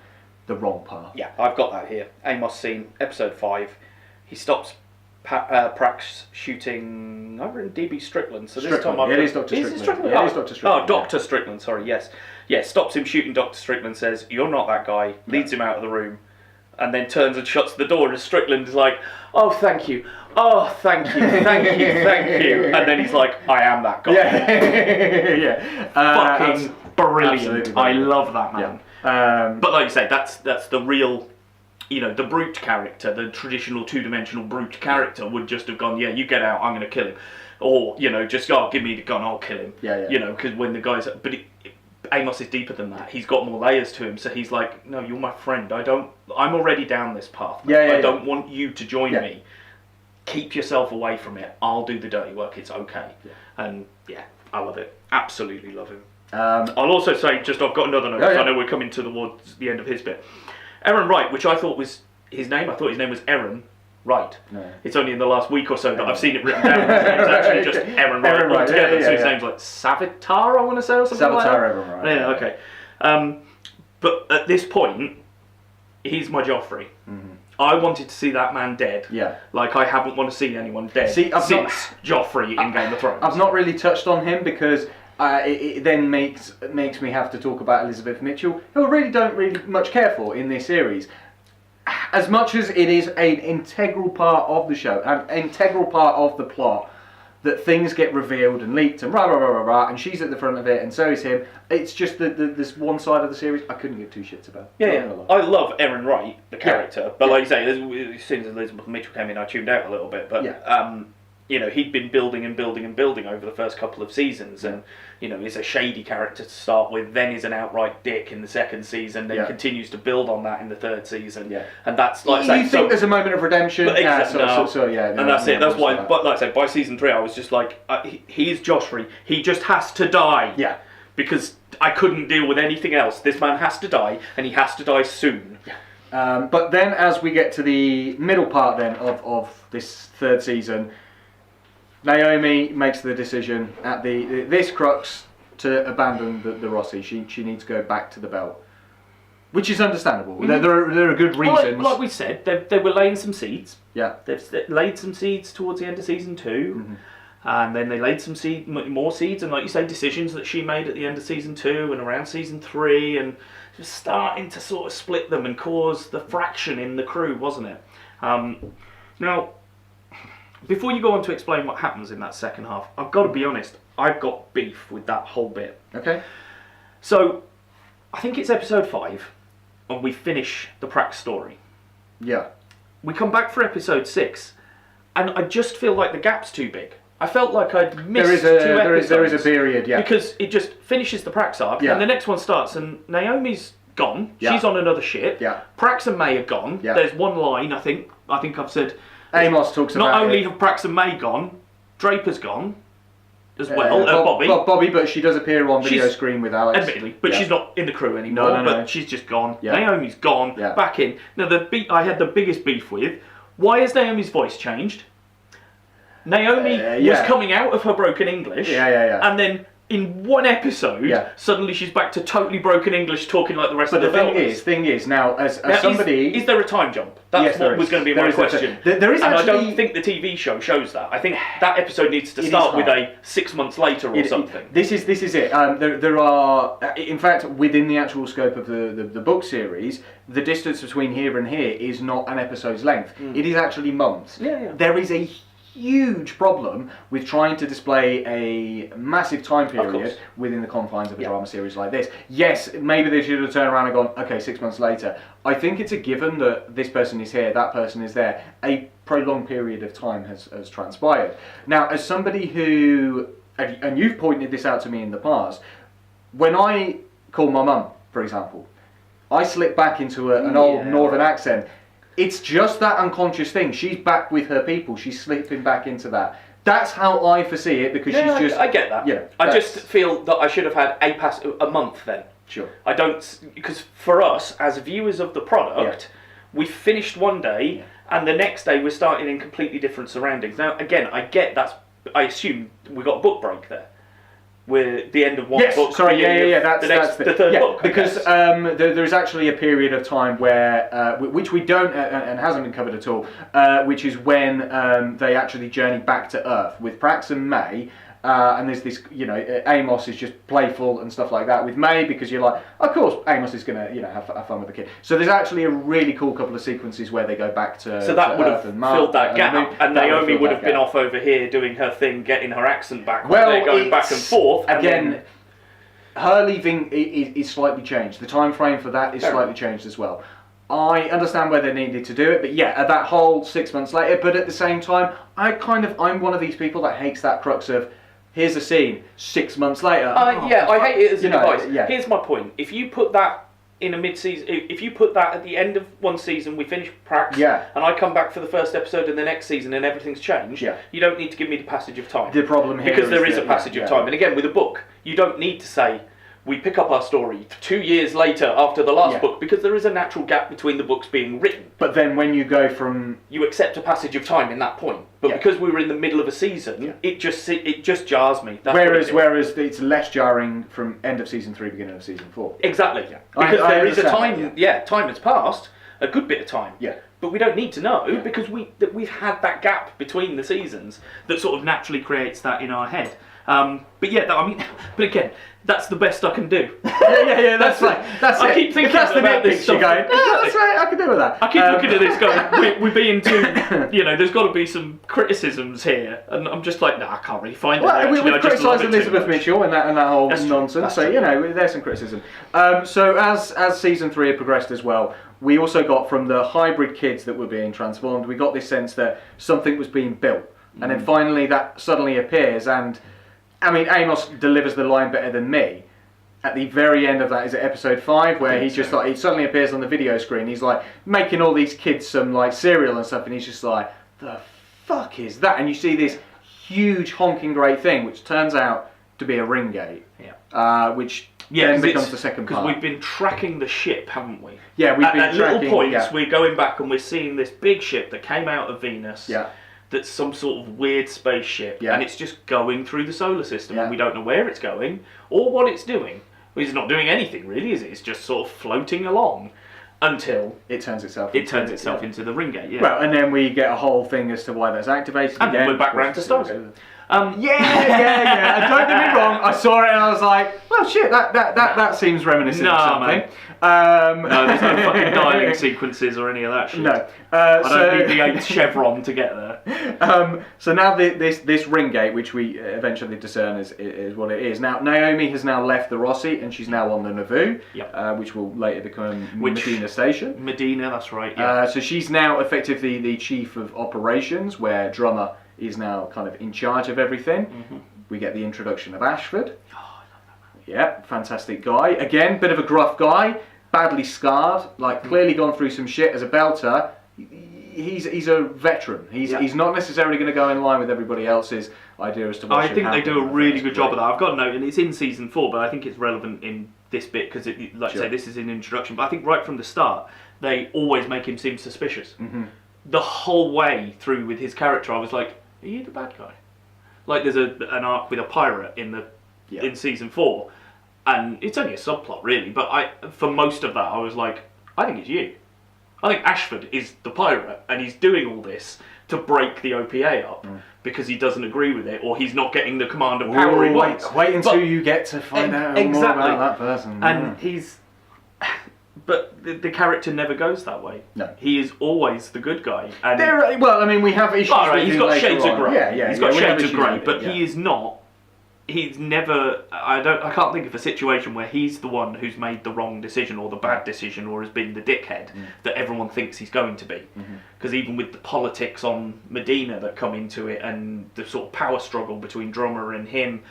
the wrong path. Yeah, I've got that here. Amos scene, episode 5. He stops Prax shooting over in DB Strickland. So this time it is Dr. Strickland. Yeah, it is Dr. Strickland. Oh, Dr. Strickland, sorry, yes. Yeah, stops him shooting Dr. Strickland, says, you're not that guy, leads him out of the room, and then turns and shuts the door, and Strickland is like, oh, thank you. Oh, thank you, thank you, thank you. And then he's like, I am that guy. Yeah. Fucking brilliant. I love that man. Yeah. But like you say, that's the real, the brute character, the traditional two-dimensional brute character would just have gone, yeah, you get out, I'm going to kill him. Or, just, give me the gun, I'll kill him. Yeah. Because when the guy's... But Amos is deeper than that. He's got more layers to him, so he's like, no, you're my friend. I'm already down this path. I don't want you to join me. Keep yourself away from it. I'll do the dirty work. It's okay. Yeah. And I love it. Absolutely love him. I'll also say, I've got another note. I know we're coming towards the end of his bit. Aaron Wright, which I thought was his name. I thought his name was Aaron Wright. No. It's only in the last week or so that I've seen it written down. His name's actually just Aaron Wright altogether. So his name's like Savitar, I want to say, or something like that. Aaron Wright. Yeah, okay. But at this point, he's my Joffrey. Mm-hmm. I wanted to see that man dead. Yeah. Like I haven't want to see anyone dead since Joffrey in Game of Thrones. I've not really touched on him because it then makes me have to talk about Elizabeth Mitchell, who I really don't much care for in this series. As much as it is an integral part of the show, an integral part of the plot, that things get revealed and leaked and and she's at the front of it and so is him. It's just this one side of the series I couldn't give two shits about. Yeah. I love Aaron Wright, the character, but like you say, as soon as Elizabeth Mitchell came in, I tuned out a little bit. But he'd been building over the first couple of seasons, and he's a shady character to start with, then he's an outright dick in the second season, then continues to build on that in the third season, and that's like you think there's a moment of redemption, and that's it. That's why. But like I said, by season 3, I was just like, he's Joffrey. He just has to die. Yeah. because I couldn't deal with anything else. This man has to die, and he has to die soon. But then as we get to the middle part then of this third season, Naomi makes the decision at this crux to abandon the Rossi. She needs to go back to the belt, which is understandable. Mm-hmm. There are good reasons. Like we said, they were laying some seeds. Yeah. They've laid some seeds towards the end of season 2. Mm-hmm. And then they laid some more seeds, and like you say, decisions that she made at the end of season 2 and around season 3, and just starting to sort of split them and cause the fraction in the crew, wasn't it? Now, before you go on to explain what happens in that second half, I've got to be honest, I've got beef with that whole bit. Okay. So, I think it's episode 5, and we finish the Prax story. Yeah. We come back for episode 6, and I just feel like the gap's too big. I felt like I'd missed 2 episodes. There is a period, yeah. Because it just finishes the Prax arc, and the next one starts, and Naomi's gone. Yeah. She's on another ship. Yeah. Prax and May are gone. Yeah. There's one line, I think I've said. Amos talks about not only it. have Prax and May gone, Draper's gone as well. Bobby. Bobby, but she does appear on video screen with Alex. Admittedly, but she's not in the crew anymore. No. But she's just gone. Yeah. Naomi's gone. Yeah. Back in. Now I had the biggest beef with. Why has Naomi's voice changed? Naomi was coming out of her broken English, and then in one episode, suddenly she's back to totally broken English, talking like the rest of the film. But the thing is, now, as somebody... Is there a time jump? That's what was going to be my question. There is and actually... I don't think the TV show shows that. I think that episode needs to start with a 6 months later or something. This is it. There are... In fact, within the actual scope of the book series, the distance between here and here is not an episode's length. It is actually months. There is a huge problem with trying to display a massive time period within the confines of a drama series like this. Yes, maybe they should have turned around and gone, okay, 6 months later. I think it's a given that this person is here, that person is there. A prolonged period of time has transpired. Now, as somebody who, and you've pointed this out to me in the past, when I call my mum, for example, I slip back into an old northern accent. It's just that unconscious thing. She's back with her people. She's slipping back into that. That's how I foresee it, because she's just... I get that. Yeah, I just feel that I should have had a month then. Sure. I don't... Because for us, as viewers of the product, we finished one day, and the next day we're starting in completely different surroundings. Now, again, I get that's... I assume we got a book break there. We're the end of one book. Sorry, that's the third book. Because there is actually a period of time where, which we don't, and hasn't been covered at all, which is when they actually journey back to Earth with Prax and May. And there's this, Amos is just playful and stuff like that with May, because you're like, of course, Amos is going to, have fun with the kid. So there's actually a really cool couple of sequences where they go back to So that would have filled that gap, and Naomi would have been gap. off over here doing her thing, getting her accent back, while they're going back and forth. Again, her leaving is slightly changed. The time frame for that is slightly changed as well. I understand where they needed to do it, but that whole 6 months later, but at the same time, I'm one of these people that hates that crux of, here's a scene, 6 months later. I hate it as a device. Here's my point. If you put that in a mid-season, if you put that at the end of one season, we finish Prax, and I come back for the first episode in the next season and everything's changed, you don't need to give me the passage of time. The problem here because there is a passage of time. And again, with a book, you don't need to say, we pick up our story 2 years later after the last book, because there is a natural gap between the books being written. But then when you go from... You accept a passage of time in that point. But because we were in the middle of a season, it just jars me. That's whereas it's less jarring from end of season 3, beginning of season 4. Exactly. Because there is a time, time has passed, a good bit of time. But we don't need to know, because we've had that gap between the seasons that sort of naturally creates that in our head. But again, that's the best I can do. That's it. I keep thinking that's about the this stuff. Going, that's right, I can do with that. I keep looking at this going, we're being too, there's got to be some criticisms here. And I'm just like, I can't really find it. Well, we've criticised Elizabeth Mitchell and that whole nonsense, there's some criticism. So as season 3 had progressed as well, we also got from the hybrid kids that were being transformed, we got this sense that something was being built. And then finally that suddenly appears, and Amos delivers the line better than me. At the very end of that, is it episode 5, where he just he suddenly appears on the video screen. He's like making all these kids some cereal and stuff, and he's just like, the fuck is that? And you see this huge honking great thing, which turns out to be a ring gate. Which Yeah, then becomes the second part. Because we've been tracking the ship, haven't we? Yeah, we've been at tracking... little points, yeah. we're going back and we're seeing this big ship that came out of Venus. Yeah. That's some sort of weird spaceship. Yeah. And it's just going through the solar system. Yeah. And we don't know where it's going or what it's doing. Well, it's not doing anything, really, is it? It's just sort of floating along until... It turns itself into the ring gate, yeah. Well, and then we get a whole thing as to why that's activated. And again. then we're back round to Stargate. Yeah. And don't get me wrong, I saw it and I was like, well, shit, that seems reminiscent of something. Mate. No, there's no fucking dialing sequences or any of that shit. No. I don't need the 8th chevron to get there. So now this ring gate, which we eventually discern is what it is. Now, Naomi has now left the Rossi and she's now on the Nauvoo, which will later become Medina Station. Medina, that's right, yeah. So she's now effectively the chief of operations, where Drummer is now kind of in charge of everything. Mm-hmm. We get the introduction of Ashford. Oh, I love that man. Yeah, fantastic guy. Again, bit of a gruff guy, badly scarred, like clearly gone through some shit as a belter. He's a veteran. He's not necessarily going to go in line with everybody else's idea as to what should happen. I think they do a really good job of that. I've got a note, and it's in season 4, but I think it's relevant in this bit because, like I say, this is an introduction. But I think right from the start, they always make him seem suspicious. Mm-hmm. The whole way through with his character, I was like, are you the bad guy? Like, there's an arc with a pirate in season 4, and it's only a subplot really, but for most of that I was like, I think it's you. I think Ashford is the pirate, and he's doing all this to break the OPA up because he doesn't agree with it, or he's not getting the command of power he wants. Wait until you get to find out more about that person. And But the character never goes that way. No. He is always the good guy. And we have issues with him. He's got shades of grey. Yeah, he's got shades of grey, but he is not. He's never. I can't think of a situation where he's the one who's made the wrong decision or the bad decision or has been the dickhead that everyone thinks he's going to be. Because even with the politics on Medina that come into it and the sort of power struggle between Drummer and him,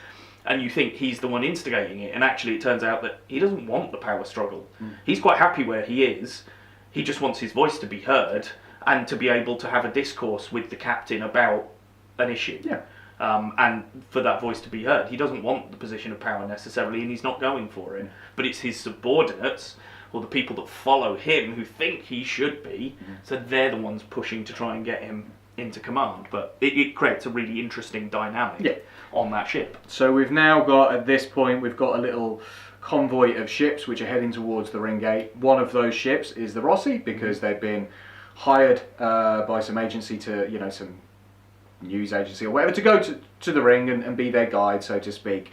and you think he's the one instigating it, and actually it turns out that he doesn't want the power struggle. He's quite happy where he is. He just wants his voice to be heard and to be able to have a discourse with the captain about an issue. Yeah. And for that voice to be heard. He doesn't want the position of power necessarily, and he's not going for it. But it's his subordinates, or the people that follow him, who think he should be, so they're the ones pushing to try and get him into command. But it creates a really interesting dynamic on that ship. So we've now got, at this point, we've got a little convoy of ships which are heading towards the ring gate. One of those ships is the Rossi, because they've been hired by some agency to, some news agency or whatever, to go to the ring and be their guide, so to speak.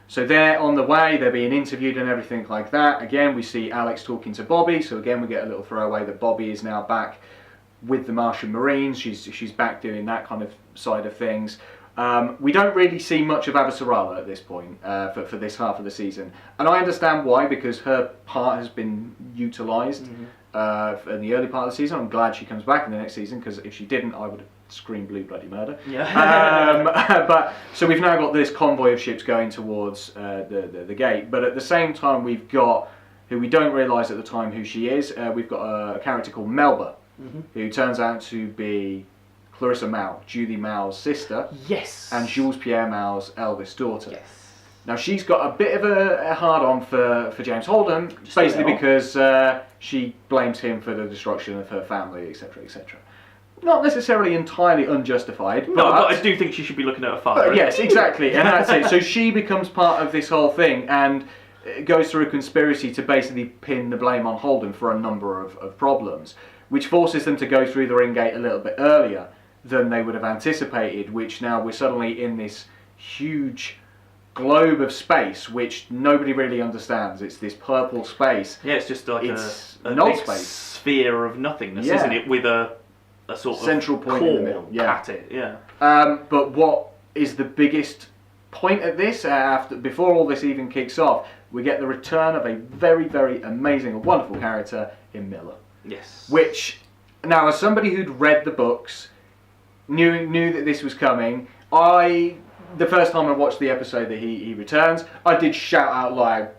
So they're on the way, they're being interviewed and everything like that. Again, we see Alex talking to Bobby, so again we get a little throwaway that Bobby is now back with the Martian Marines. She's back doing that kind of side of things. We don't really see much of Avasarala at this point for this half of the season, and I understand why, because her part has been utilised in the early part of the season. I'm glad she comes back in the next season, because if she didn't, I would have screamed blue bloody murder. But so we've now got this convoy of ships going towards the gate, but at the same time we've got, who we don't realise at the time who she is, we've got a character called Melba, who turns out to be Clarissa Mao, Julie Mao's sister. Yes. And Jules Pierre Mao's eldest daughter. Yes. Now she's got a bit of a hard-on for James Holden, basically because she blames him for the destruction of her family, etc., etc. Not necessarily entirely unjustified. No, but I do think she should be looking at her father. Yes, exactly, and that's it. So she becomes part of this whole thing and goes through a conspiracy to basically pin the blame on Holden for a number of problems, which forces them to go through the ring gate a little bit earlier than they would have anticipated, which now we're suddenly in this huge globe of space which nobody really understands. It's this purple space. Yeah, it's just like a null big space. Sphere of nothingness, isn't it? With a sort of central point in the middle. Yeah. At it, yeah. But what is the biggest point at this, before all this even kicks off, we get the return of a very, very amazing and wonderful character in Miller. Yes. Which, now as somebody who'd read the books, knew that this was coming, the first time I watched the episode that he returns, I did shout out loud,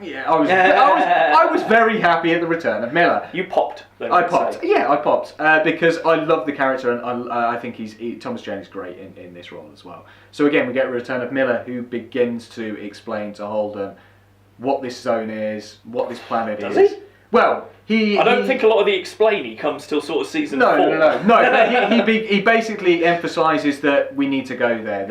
Yeah, I was very happy at the return of Miller. You popped. I popped. Yeah, I popped because I love the character, and I think Thomas Jane is great in this role as well. So again, we get a return of Miller, who begins to explain to Holden what this zone is, what this planet is. Does he? Well, I don't think a lot of the explainy comes till sort of season 4. No. But he basically emphasises that we need to go there.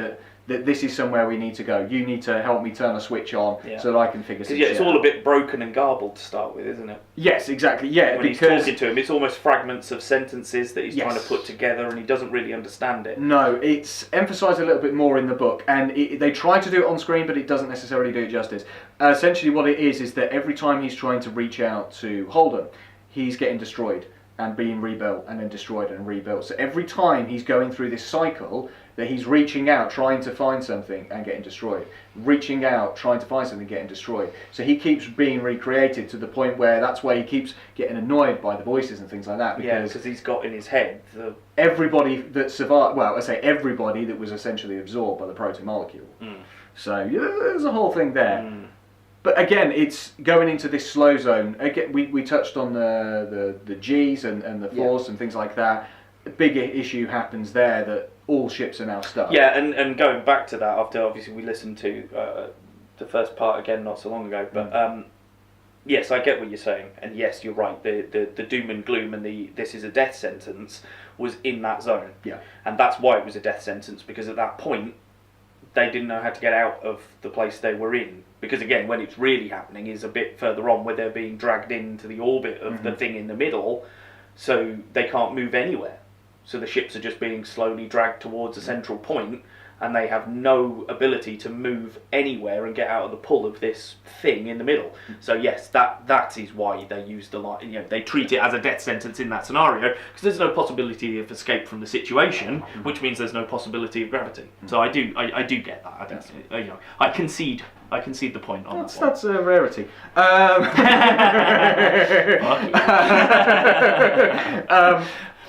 That this is somewhere we need to go. You need to help me turn a switch on so that I can figure something out. It's all a bit broken and garbled to start with, isn't it? Yes, exactly. Yeah, when he's talking to him, it's almost fragments of sentences that he's trying to put together, and he doesn't really understand it. No, it's emphasised a little bit more in the book, and they try to do it on screen, but it doesn't necessarily do it justice. Essentially, what it is that every time he's trying to reach out to Holden, he's getting destroyed and being rebuilt, and then destroyed and rebuilt. So every time he's going through this cycle, that he's reaching out, trying to find something and getting destroyed. Reaching out, trying to find something, getting destroyed. So he keeps being recreated to the point where that's why he keeps getting annoyed by the voices and things like that. Because he's got in his head everybody that survived. Well, I say everybody that was essentially absorbed by the proto-molecule. So there's a whole thing there. But again, it's going into this slow zone. Again, we touched on the G's and the force and things like that. A bigger issue happens there that all ships are now stuck. Yeah, and going back to that, after obviously we listened to the first part again not so long ago, but yes, I get what you're saying, and yes, you're right. The doom and gloom and this is a death sentence was in that zone. Yeah, and that's why it was a death sentence, because at that point they didn't know how to get out of the place they were in. Because again, when it's really happening is a bit further on, where they're being dragged into the orbit of the thing in the middle, so they can't move anywhere. So the ships are just being slowly dragged towards a central point, and they have no ability to move anywhere and get out of the pull of this thing in the middle. So yes, that is why they use the line. You know, they treat it as a death sentence in that scenario, because there's no possibility of escape from the situation, which means there's no possibility of gravity. So I do get that. I think I concede the point on that one. That's a rarity.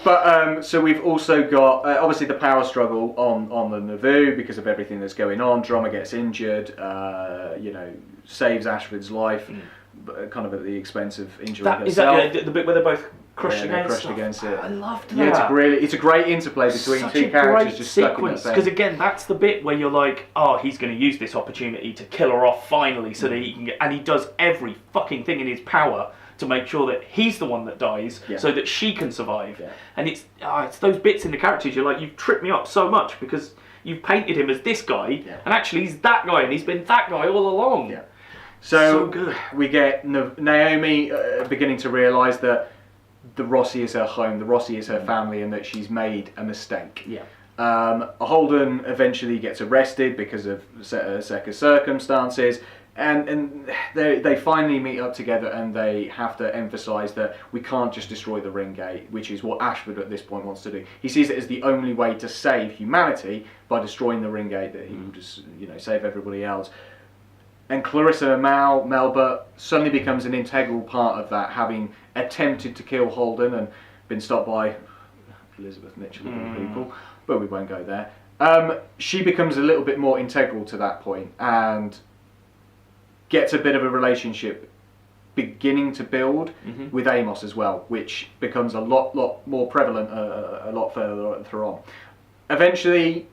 But so we've also got obviously the power struggle on the Nauvoo because of everything that's going on. Drummer gets injured, saves Ashford's life, kind of at the expense of injuring herself. Is that the bit where they're both crushed against it? I loved that. Yeah, it's a great interplay between two characters just stuck in that thing. Because again, that's the bit where you're like, oh, he's going to use this opportunity to kill her off finally, so that he can and he does every fucking thing in his power to make sure that he's the one that dies, so that she can survive. Yeah. And it's those bits in the characters, you're like, you've tripped me up so much, because you've painted him as this guy, and actually he's that guy, and he's been that guy all along. Yeah. So good. We get Naomi beginning to realise that the Rossi is her home, the Rossi is her family, and that she's made a mistake. Yeah. Holden eventually gets arrested because of a set of circumstances. And they finally meet up together, and they have to emphasise that we can't just destroy the ring gate, which is what Ashford at this point wants to do. He sees it as the only way to save humanity by destroying the ring gate, that he will just save everybody else. And Clarissa Melba suddenly becomes an integral part of that, having attempted to kill Holden and been stopped by Elizabeth Mitchell and people, but we won't go there. She becomes a little bit more integral to that point, and gets a bit of a relationship beginning to build with Amos as well, which becomes a lot more prevalent a lot further on. Eventually,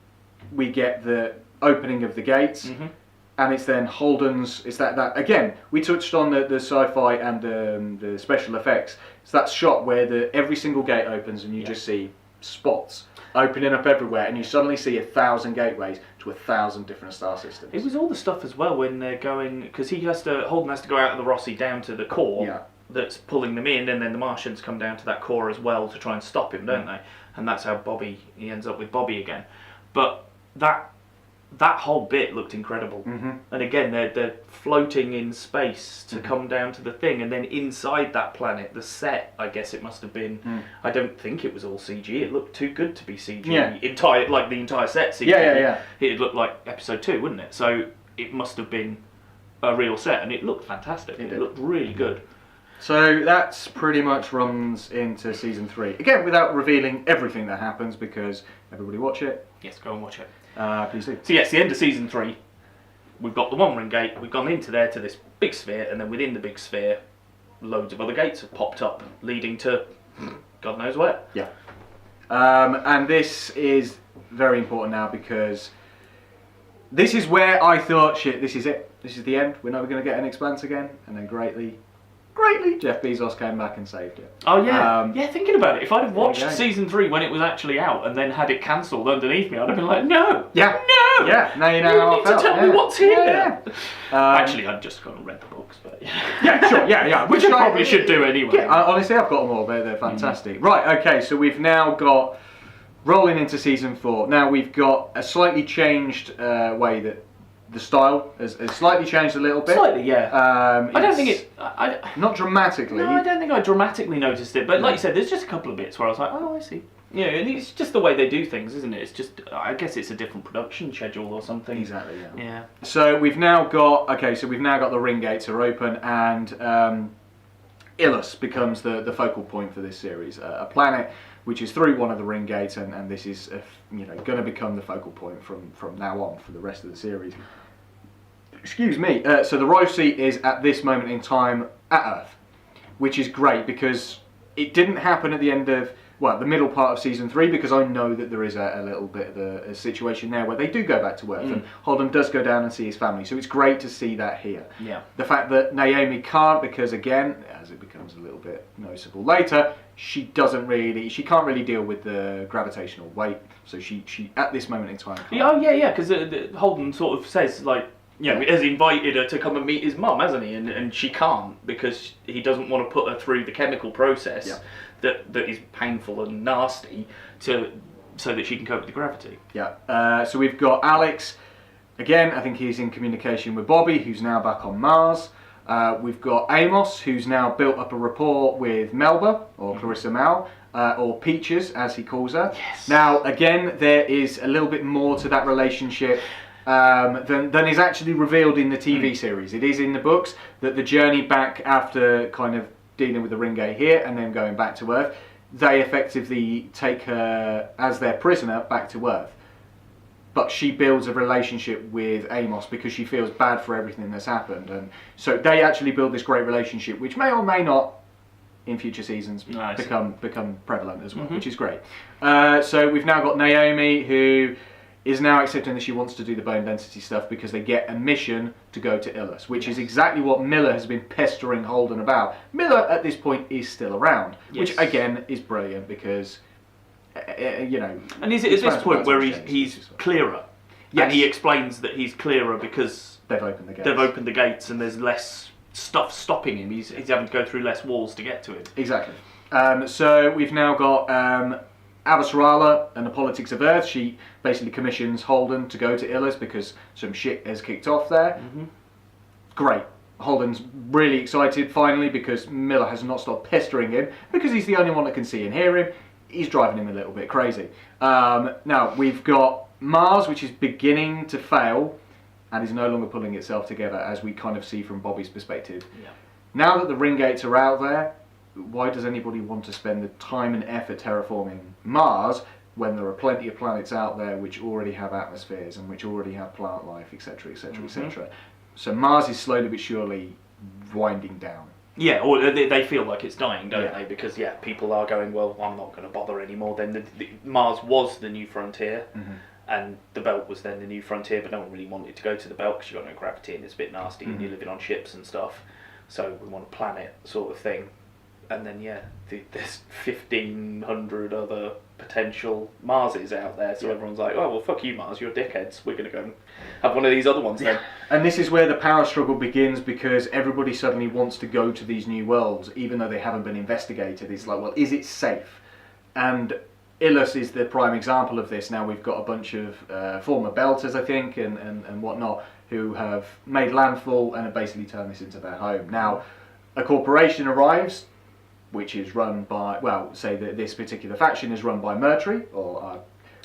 we get the opening of the gates, and it's then Holden's. It's that again. We touched on the sci-fi and the special effects. It's that shot where every single gate opens, and you just see spots opening up everywhere, and you suddenly see 1,000 gateways to 1,000 different star systems. It was all the stuff as well when they're going, because Holden has to go out of the Rossi down to the core that's pulling them in, and then the Martians come down to that core as well to try and stop him, don't they? And that's how he ends up with Bobby again. But that whole bit looked incredible. And again, they're floating in space to come down to the thing, and then inside that planet, the set, I guess it must have been. I don't think it was all CG. It looked too good to be CG. The entire set CG. It'd look like episode 2, wouldn't it? So it must have been a real set, and it looked fantastic. It looked really good. So that's pretty much runs into season 3. Again, without revealing everything that happens, because everybody watch it. Yes, go and watch it. Please do. So yes, the end of season 3. we've got the one ring gate, we've gone into there to this big sphere, and then within the big sphere, loads of other gates have popped up, leading to God knows where. Yeah. And this is very important now because this is where I thought, shit, this is it. This is the end. We're never going to get an Expanse again. And then greatly, Jeff Bezos came back and saved it. Oh yeah, thinking about it, if I'd have watched you go. season 3 when it was actually out and then had it cancelled underneath me, I'd have been like, no, Yeah. no, Yeah, now you know how I need to felt. tell me what's here. Yeah. Actually, I'd just gone and read the books, but Yeah, sure, yeah. which I probably should do anyway. Yeah, honestly, I've got them all. They're fantastic. Right, okay, so we've now got, rolling into season 4, now we've got a slightly changed way that the style has slightly changed a little bit. Slightly, yeah. I don't think it's... not dramatically. No, I don't think I dramatically noticed it, but like you said, there's just a couple of bits where I was like, oh, I see. Yeah, and it's just the way they do things, isn't it? It's just, I guess it's a different production schedule or something. Exactly, yeah. Yeah. So we've now got, the ring gates are open, and Illus becomes the focal point for this series. A planet which is through one of the ring gates, and this is going to become the focal point from now on for the rest of the series. Excuse me. So the Roshi is at this moment in time at Earth, which is great because it didn't happen at the end of, the middle part of season 3, because I know that there is a little bit of a situation there where they do go back to Earth, and Holden does go down and see his family. So it's great to see that here. Yeah. The fact that Naomi can't, because again, as it becomes a little bit noticeable later, she can't really deal with the gravitational weight. So she at this moment in time can't. Yeah, because Holden sort of says, like, has invited her to come and meet his mum, hasn't he? And she can't because he doesn't want to put her through the chemical process that is painful and nasty so that she can cope with the gravity. Yeah. So we've got Alex. Again, I think he's in communication with Bobby, who's now back on Mars. We've got Amos, who's now built up a rapport with Melba, or Clarissa Mal, or Peaches, as he calls her. Yes. Now, again, there is a little bit more to that relationship than is actually revealed in the TV series. It is in the books that the journey back after kind of dealing with the ring gate here and then going back to Earth, they effectively take her as their prisoner back to Earth. But she builds a relationship with Amos because she feels bad for everything that's happened, and so they actually build this great relationship, which may or may not in future seasons become prevalent as well, which is great. So we've now got Naomi, who is now accepting that she wants to do the bone density stuff because they get a mission to go to Illus, which is exactly what Miller has been pestering Holden about. Miller at this point is still around, which again is brilliant because and he's at this point where he's clearer. Yes. And he explains that he's clearer because they've opened the gates. And there's less stuff stopping him. He's having to go through less walls to get to it. Exactly. So we've now got Avasarala and the Politics of Earth. She basically commissions Holden to go to Illus because some shit has kicked off there. Great. Holden's really excited finally because Miller has not stopped pestering him because he's the only one that can see and hear him. He's driving him a little bit crazy. Now we've got Mars, which is beginning to fail and is no longer pulling itself together, as we kind of see from Bobby's perspective. Yeah. Now that the ring gates are out there, why does anybody want to spend the time and effort terraforming Mars when there are plenty of planets out there which already have atmospheres and which already have plant life, etc., etc., etc. So Mars is slowly but surely winding down. Yeah, or they feel like it's dying, don't they? Because people are going, well, I'm not going to bother anymore. Then Mars was the new frontier, and the Belt was then the new frontier, but no one really wanted to go to the Belt because you've got no gravity and it's a bit nasty and you're living on ships and stuff. So we want a planet sort of thing. And then there's 1,500 other potential Marses out there, so everyone's like, oh well, fuck you Mars, you're dickheads, we're going to go and have one of these other ones then. And this is where the power struggle begins because everybody suddenly wants to go to these new worlds even though they haven't been investigated. It's like, well, is it safe? And Illus is the prime example of this. Now we've got a bunch of former Belters, I think, and whatnot, who have made landfall and have basically turned this into their home. Now a corporation arrives which is run by, say that this particular faction is run by Murtry, or our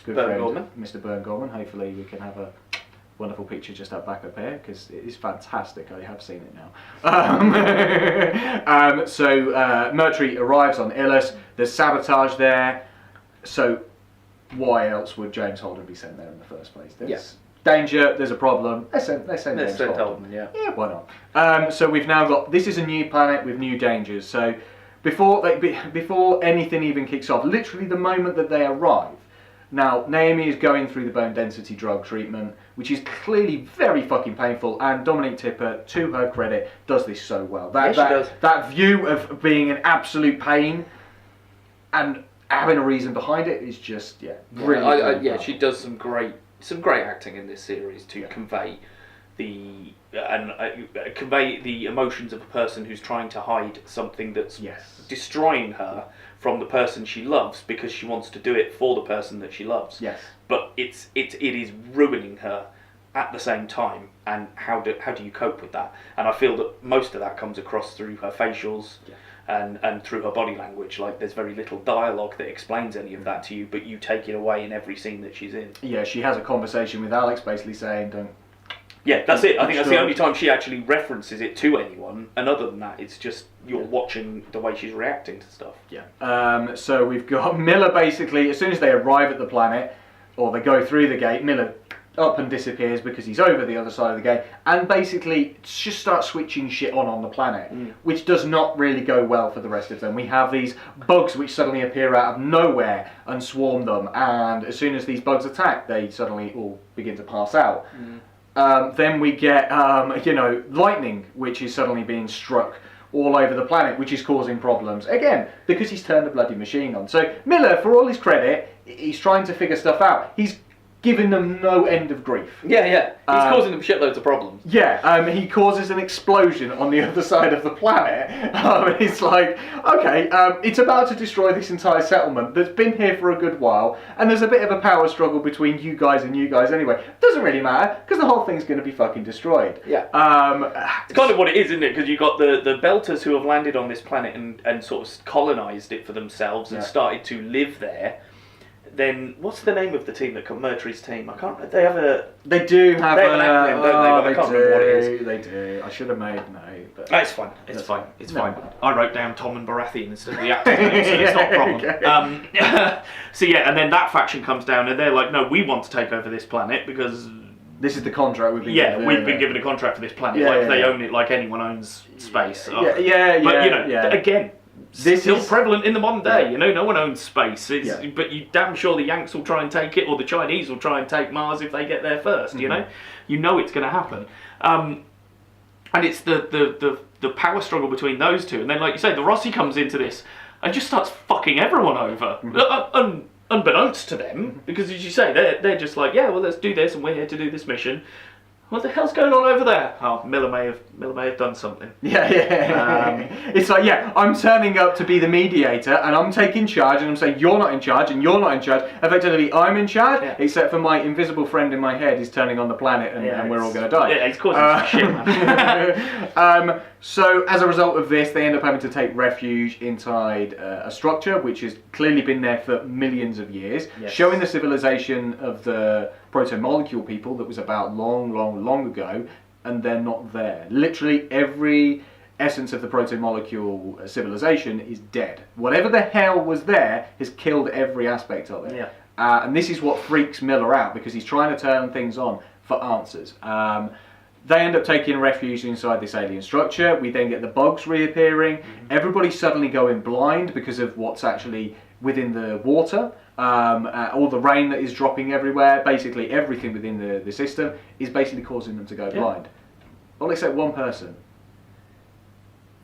good friend Gorman. Mr. Burn Gorman. Hopefully we can have a wonderful picture just back up here, because it is fantastic. I have seen it now. So Murtry arrives on Illus, there's sabotage there, so why else would James Holden be sent there in the first place? danger, there's a problem. Let's send James Holden. Yeah, why not? So we've now got, this is a new planet with new dangers. So before anything even kicks off, literally the moment that they arrive, now Naomi is going through the bone density drug treatment, which is clearly very fucking painful, and Dominic Tipper, to her credit, does this so well. She does. That view of being in absolute pain and having a reason behind it is just really she does some great acting in this series to convey the emotions of a person who's trying to hide something that's destroying her from the person she loves, because she wants to do it for the person that she loves. Yes. But it is ruining her at the same time, and how do you cope with that? And I feel that most of that comes across through her facials and through her body language. Like, there's very little dialogue that explains any of that to you, but you take it away in every scene that she's in. Yeah, she has a conversation with Alex basically saying, don't... Yeah, that's it. I think that's the only time she actually references it to anyone, and other than that, it's just you're watching the way she's reacting to stuff. Yeah. So we've got Miller basically, as soon as they arrive at the planet, or they go through the gate, Miller up and disappears because he's over the other side of the gate, and basically just starts switching shit on the planet, which does not really go well for the rest of them. We have these bugs which suddenly appear out of nowhere and swarm them, and as soon as these bugs attack, they suddenly all begin to pass out. Then we get, lightning, which is suddenly being struck all over the planet, which is causing problems. Again, because he's turned the bloody machine on. So Miller, for all his credit, he's trying to figure stuff out. He's giving them no end of grief. Yeah. He's causing them shitloads of problems. Yeah, he causes an explosion on the other side of the planet. It's like, okay, it's about to destroy this entire settlement that's been here for a good while, and there's a bit of a power struggle between you guys and you guys anyway. Doesn't really matter, because the whole thing's going to be fucking destroyed. Yeah. It's kind of what it is, isn't it? Because you've got the Belters who have landed on this planet and sort of colonised it for themselves and started to live there. Then what's the name of the team that got Murtry's team? I can't. They have a. They do have an acronym, don't they? But I can't remember what it is. They do. I should have made a note. But it's fine. It's fine. It's fine. I wrote down Tom and Baratheon instead of the actor's name, so it's not a problem. So yeah, and then that faction comes down, and they're like, "No, we want to take over this planet because." This is the contract we've been given. We've been given a contract for this planet. They own it like anyone owns space. But again. This still is prevalent in the modern day, no one owns space. But you damn sure the Yanks will try and take it, or the Chinese will try and take Mars if they get there first, you know it's going to happen. And it's the power struggle between those two. And then, like you say, the Rossi comes into this and just starts fucking everyone over. Unbeknownst to them, because as you say, they're just like, yeah, well, let's do this, and we're here to do this mission. What the hell's going on over there? Oh, Miller may have done something. It's like, I'm turning up to be the mediator, and I'm taking charge, and I'm saying you're not in charge, and you're not in charge. Effectively, I'm in charge, except for my invisible friend in my head is turning on the planet, and we're all going to die. Yeah, he's causing some shit, man. So as a result of this, they end up having to take refuge inside a structure which has clearly been there for millions of years, showing the civilization of the proto-molecule people that was about long ago, and they're not there. Literally every essence of the proto-molecule civilization is dead. Whatever the hell was there has killed every aspect of it. And this is what freaks Miller out, because he's trying to turn things on for answers. They end up taking refuge inside this alien structure. We then get the bugs reappearing. Everybody's suddenly going blind because of what's actually within the water. All the rain that is dropping everywhere. Basically everything within the system is basically causing them to go blind. All except one person.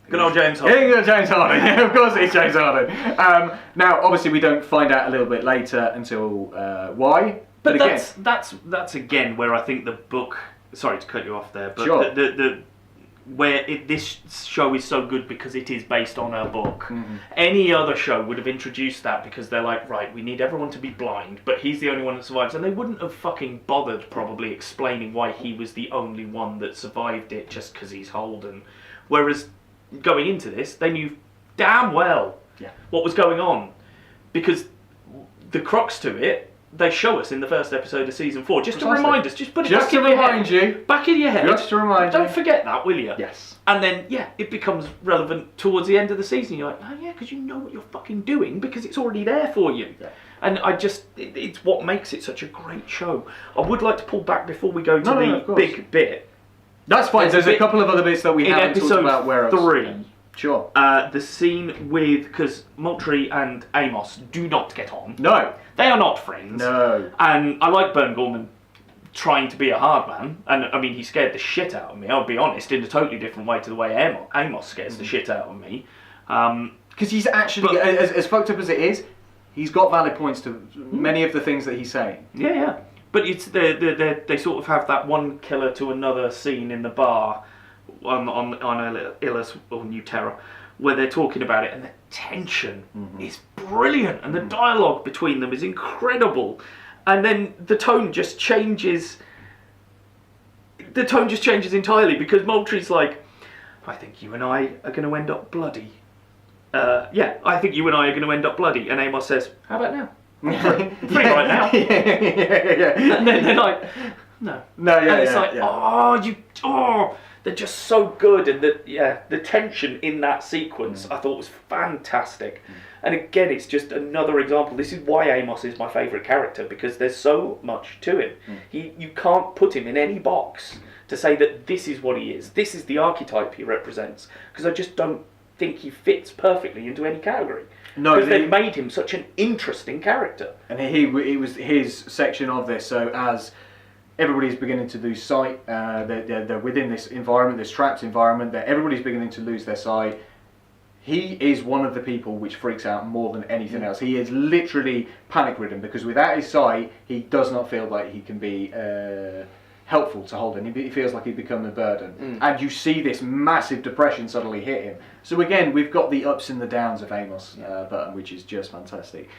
Good old James Harden. Yeah, good old James Harden. Yeah, of course it's James Harden. Now, obviously we don't find out a little bit later until why. But that's again where I think the book... Sorry to cut you off there, but this show is so good because it is based on her book. Any other show would have introduced that because they're like, right, we need everyone to be blind, but he's the only one that survives, and they wouldn't have fucking bothered probably explaining why he was the only one that survived it just because he's Holden. Whereas going into this, they knew damn well what was going on, because the crux to it, they show us in the first episode of season 4, just to remind us, just put it back in your head. Back in your head. Just to remind you. Don't forget that, will you? Yes. And then, it becomes relevant towards the end of the season. You're like, oh yeah, because you know what you're fucking doing, because it's already there for you. And it's what makes it such a great show. I would like to pull back before we go to the big bit. That's fine. There's a couple of other bits that we haven't talked about. Where else? In episode 3, sure. The scene because Moultrie and Amos do not get on. No. They are not friends. No. And I like Burn Gorman trying to be a hard man. And I mean, he scared the shit out of me, I'll be honest, in a totally different way to the way Amos scares the shit out of me. Because he's actually, as fucked up as it is, he's got valid points to many of the things that he's saying. Yeah. But it's they sort of have that one killer to another scene in the bar on Illis or New Terror, where they're talking about it, and the tension is brilliant, and the dialogue between them is incredible, and then the tone just changes. The tone just changes entirely because Moultrie's like, "I think you and I are going to end up bloody." I think you and I are going to end up bloody, and Amos says, "How about now?" Pretty right now. Yeah. And then they're like, no. And it's they're just so good, and the tension in that sequence I thought was fantastic. And again, it's just another example. This is why Amos is my favourite character, because there's so much to him. You can't put him in any box to say that this is what he is. This is the archetype he represents, because I just don't think he fits perfectly into any category. No, because they've made him such an interesting character. And he was his section of this. So as everybody's beginning to lose sight, they're within this environment, this trapped environment, that everybody's beginning to lose their sight. He is one of the people which freaks out more than anything else. He is literally panic-ridden because without his sight, he does not feel like he can be helpful to Holden. He feels like he's become a burden. And you see this massive depression suddenly hit him. So again, we've got the ups and the downs of Amos Burton, which is just fantastic.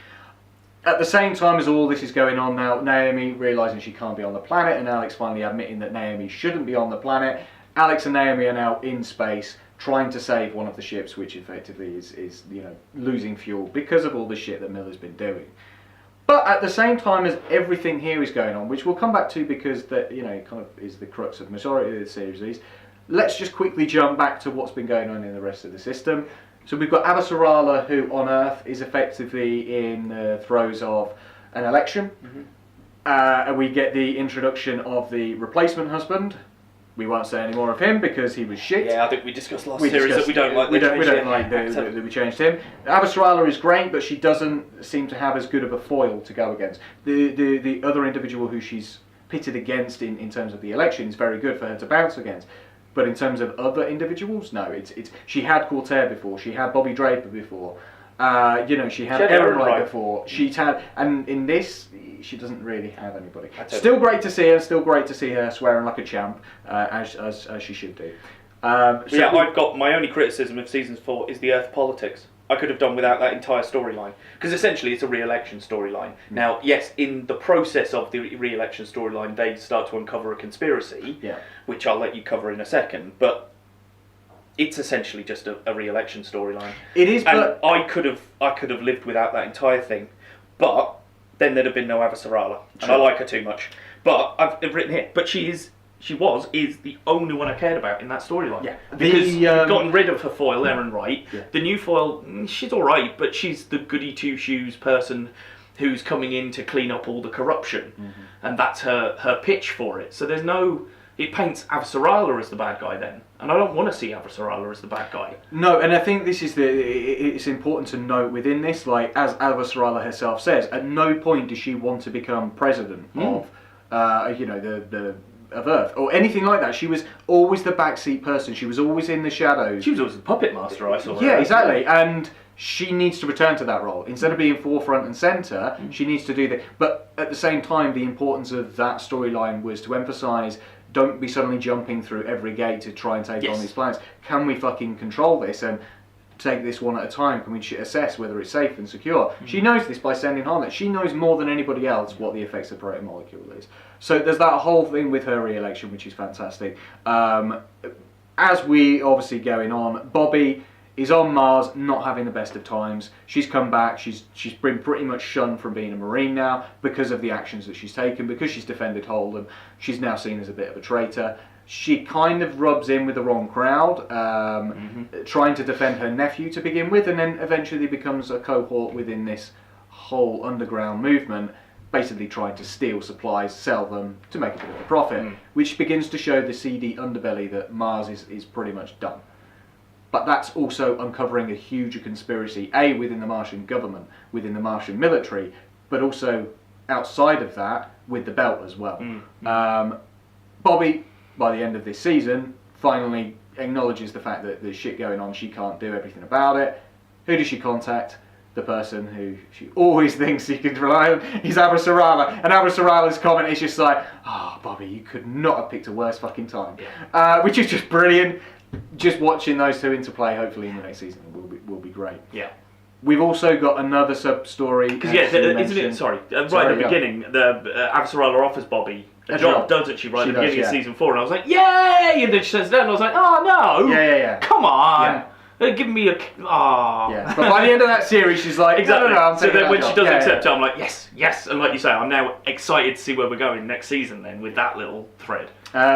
At the same time as all this is going on now, Naomi realising she can't be on the planet, and Alex finally admitting that Naomi shouldn't be on the planet. Alex and Naomi are now in space, trying to save one of the ships, which effectively is losing fuel because of all the shit that Miller's been doing. But at the same time as everything here is going on, which we'll come back to because that kind of is the crux of majority of the series, let's just quickly jump back to what's been going on in the rest of the system. So we've got Avasarala, who on Earth is effectively in the throes of an election. And we get the introduction of the replacement husband. We won't say any more of him because he was shit. Yeah, I think we discussed last series that we don't like. We don't like that we changed him. Avasarala is great, but she doesn't seem to have as good of a foil to go against. The other individual who she's pitted against in terms of the election is very good for her to bounce against. But in terms of other individuals, no. It's she had Cortair before. She had Bobby Draper before. She had Aaron Wright before. She's had, and in this, she doesn't really have anybody. Still great to see her. Still great to see her swearing like a champ, as she should do. I've got my only criticism of season 4 is the Earth politics. I could have done without that entire storyline, because essentially it's a re-election storyline. Now, yes, in the process of the re-election storyline, they start to uncover a conspiracy, which I'll let you cover in a second, but it's essentially just a re-election storyline. It is, and but I could have lived without that entire thing, but then there'd have been no Avasarala, and I like her too much. But I've written here, but she is the only one I cared about in that storyline. Yeah, because you've gotten rid of her foil, Aaron Wright. Yeah. The new foil, she's all right, but she's the goody two shoes person who's coming in to clean up all the corruption, and that's her pitch for it. So there's no. It paints Avasarala as the bad guy then, and I don't want to see Avasarala as the bad guy. No, and I think this is it's important to note within this, like as Avasarala herself says, at no point does she want to become president of, of Earth or anything like that. She was always the backseat person. She was always in the shadows. She was always the puppet master. I saw. Yeah, exactly, and she needs to return to that role. Instead of being forefront and centre, she needs to do that. But at the same time, the importance of that storyline was to emphasise. Don't be suddenly jumping through every gate to try and take on these planets. Can we fucking control this and take this one at a time? Can we assess whether it's safe and secure? She knows this by sending Harnett. She knows more than anybody else what the effects of protomolecule is. So there's that whole thing with her re-election, which is fantastic. As we obviously going on, Bobby is on Mars, not having the best of times. She's come back. She's been pretty much shunned from being a Marine now because of the actions that she's taken, because she's defended Holden. She's now seen as a bit of a traitor. She kind of rubs in with the wrong crowd, trying to defend her nephew to begin with, and then eventually becomes a cohort within this whole underground movement, basically trying to steal supplies, sell them to make a bit of a profit, which begins to show the seedy underbelly that Mars is pretty much done. But that's also uncovering a huge conspiracy, within the Martian government, within the Martian military, but also outside of that with the belt as well. Bobby, by the end of this season, finally acknowledges the fact that there's shit going on, she can't do everything about it. Who does she contact? The person who she always thinks she can rely on is Abasarala. And Abasarala's comment is just like, Bobby, you could not have picked a worse fucking time. Which is just brilliant. Just watching those two interplay, hopefully in the next season, will be great. Yeah. We've also got another sub-story. Because isn't it? Sorry, right at the beginning, the Avasarala offers Bobby a job, doesn't she? Right at the beginning of season 4, and I was like, yay! And then she says that, and I was like, oh no! Yeah. Come on! Give me a. Yeah. But by the end of that series, she's like, exactly. No, I'm so then when job. she does accept it, I'm like, yes. And like you say, I'm now excited to see where we're going next season then with that little thread.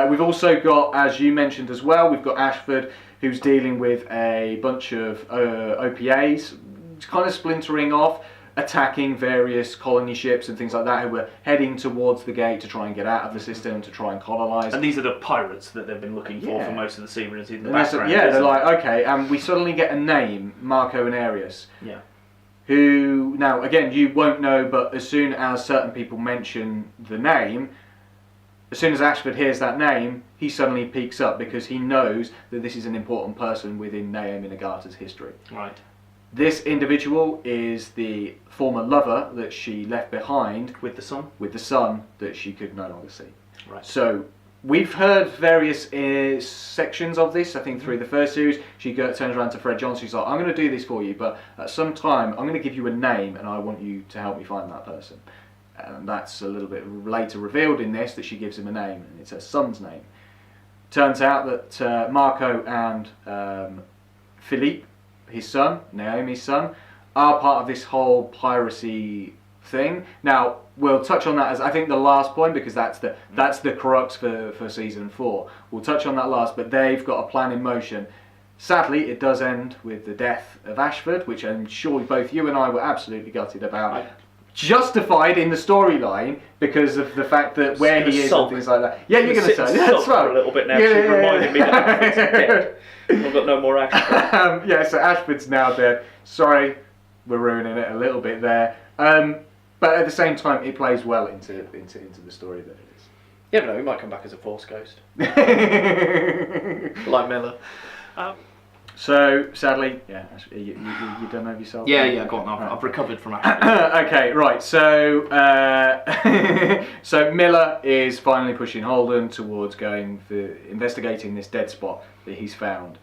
We've also got, as you mentioned as well, we've got Ashford, who's dealing with a bunch of OPAs, kind of splintering off, attacking various colony ships and things like that, who were heading towards the gate to try and get out of the system, to try and colonise. And these are the pirates that they've been looking for most of the series in the and background. they're like, okay, and we suddenly get a name, Marco and Arius. Yeah. Who, now, again, you won't know, but as soon as certain people mention the name, as soon as Ashford hears that name, he suddenly peaks up because he knows that this is an important person within Naomi Nagata's history. Right. This individual is the former lover that she left behind with the son. With the son that she could no longer see. Right. So we've heard various sections of this. I think through the first series, she turns around to Fred Johnson. She's like, "I'm going to do this for you, but at some time, I'm going to give you a name, and I want you to help me find that person." And that's a little bit later revealed in this that she gives him a name, and it's her son's name. Turns out that Marco and Philippe, his son, Naomi's son, are part of this whole piracy thing. Now, we'll touch on that as, I think, the last point, because that's the crux for season 4. We'll touch on that last, but they've got a plan in motion. Sadly, it does end with the death of Ashford, which I'm sure both you and I were absolutely gutted about. Justified in the storyline because of the fact that where he is and things like that. Yeah, you're going to say that's right. A little bit now. She's reminded me that Ashford's dead. I've got no more Ashford. So Ashford's now dead. Sorry, we're ruining it a little bit there. But at the same time, it plays well into the story that it is. Yeah, but no, he might come back as a Force ghost, like Miller. So, sadly, you done over yourself? Yeah, go on. I've recovered from Ashford. Okay, right. So, so Miller is finally pushing Holden towards going for investigating this dead spot that he's found,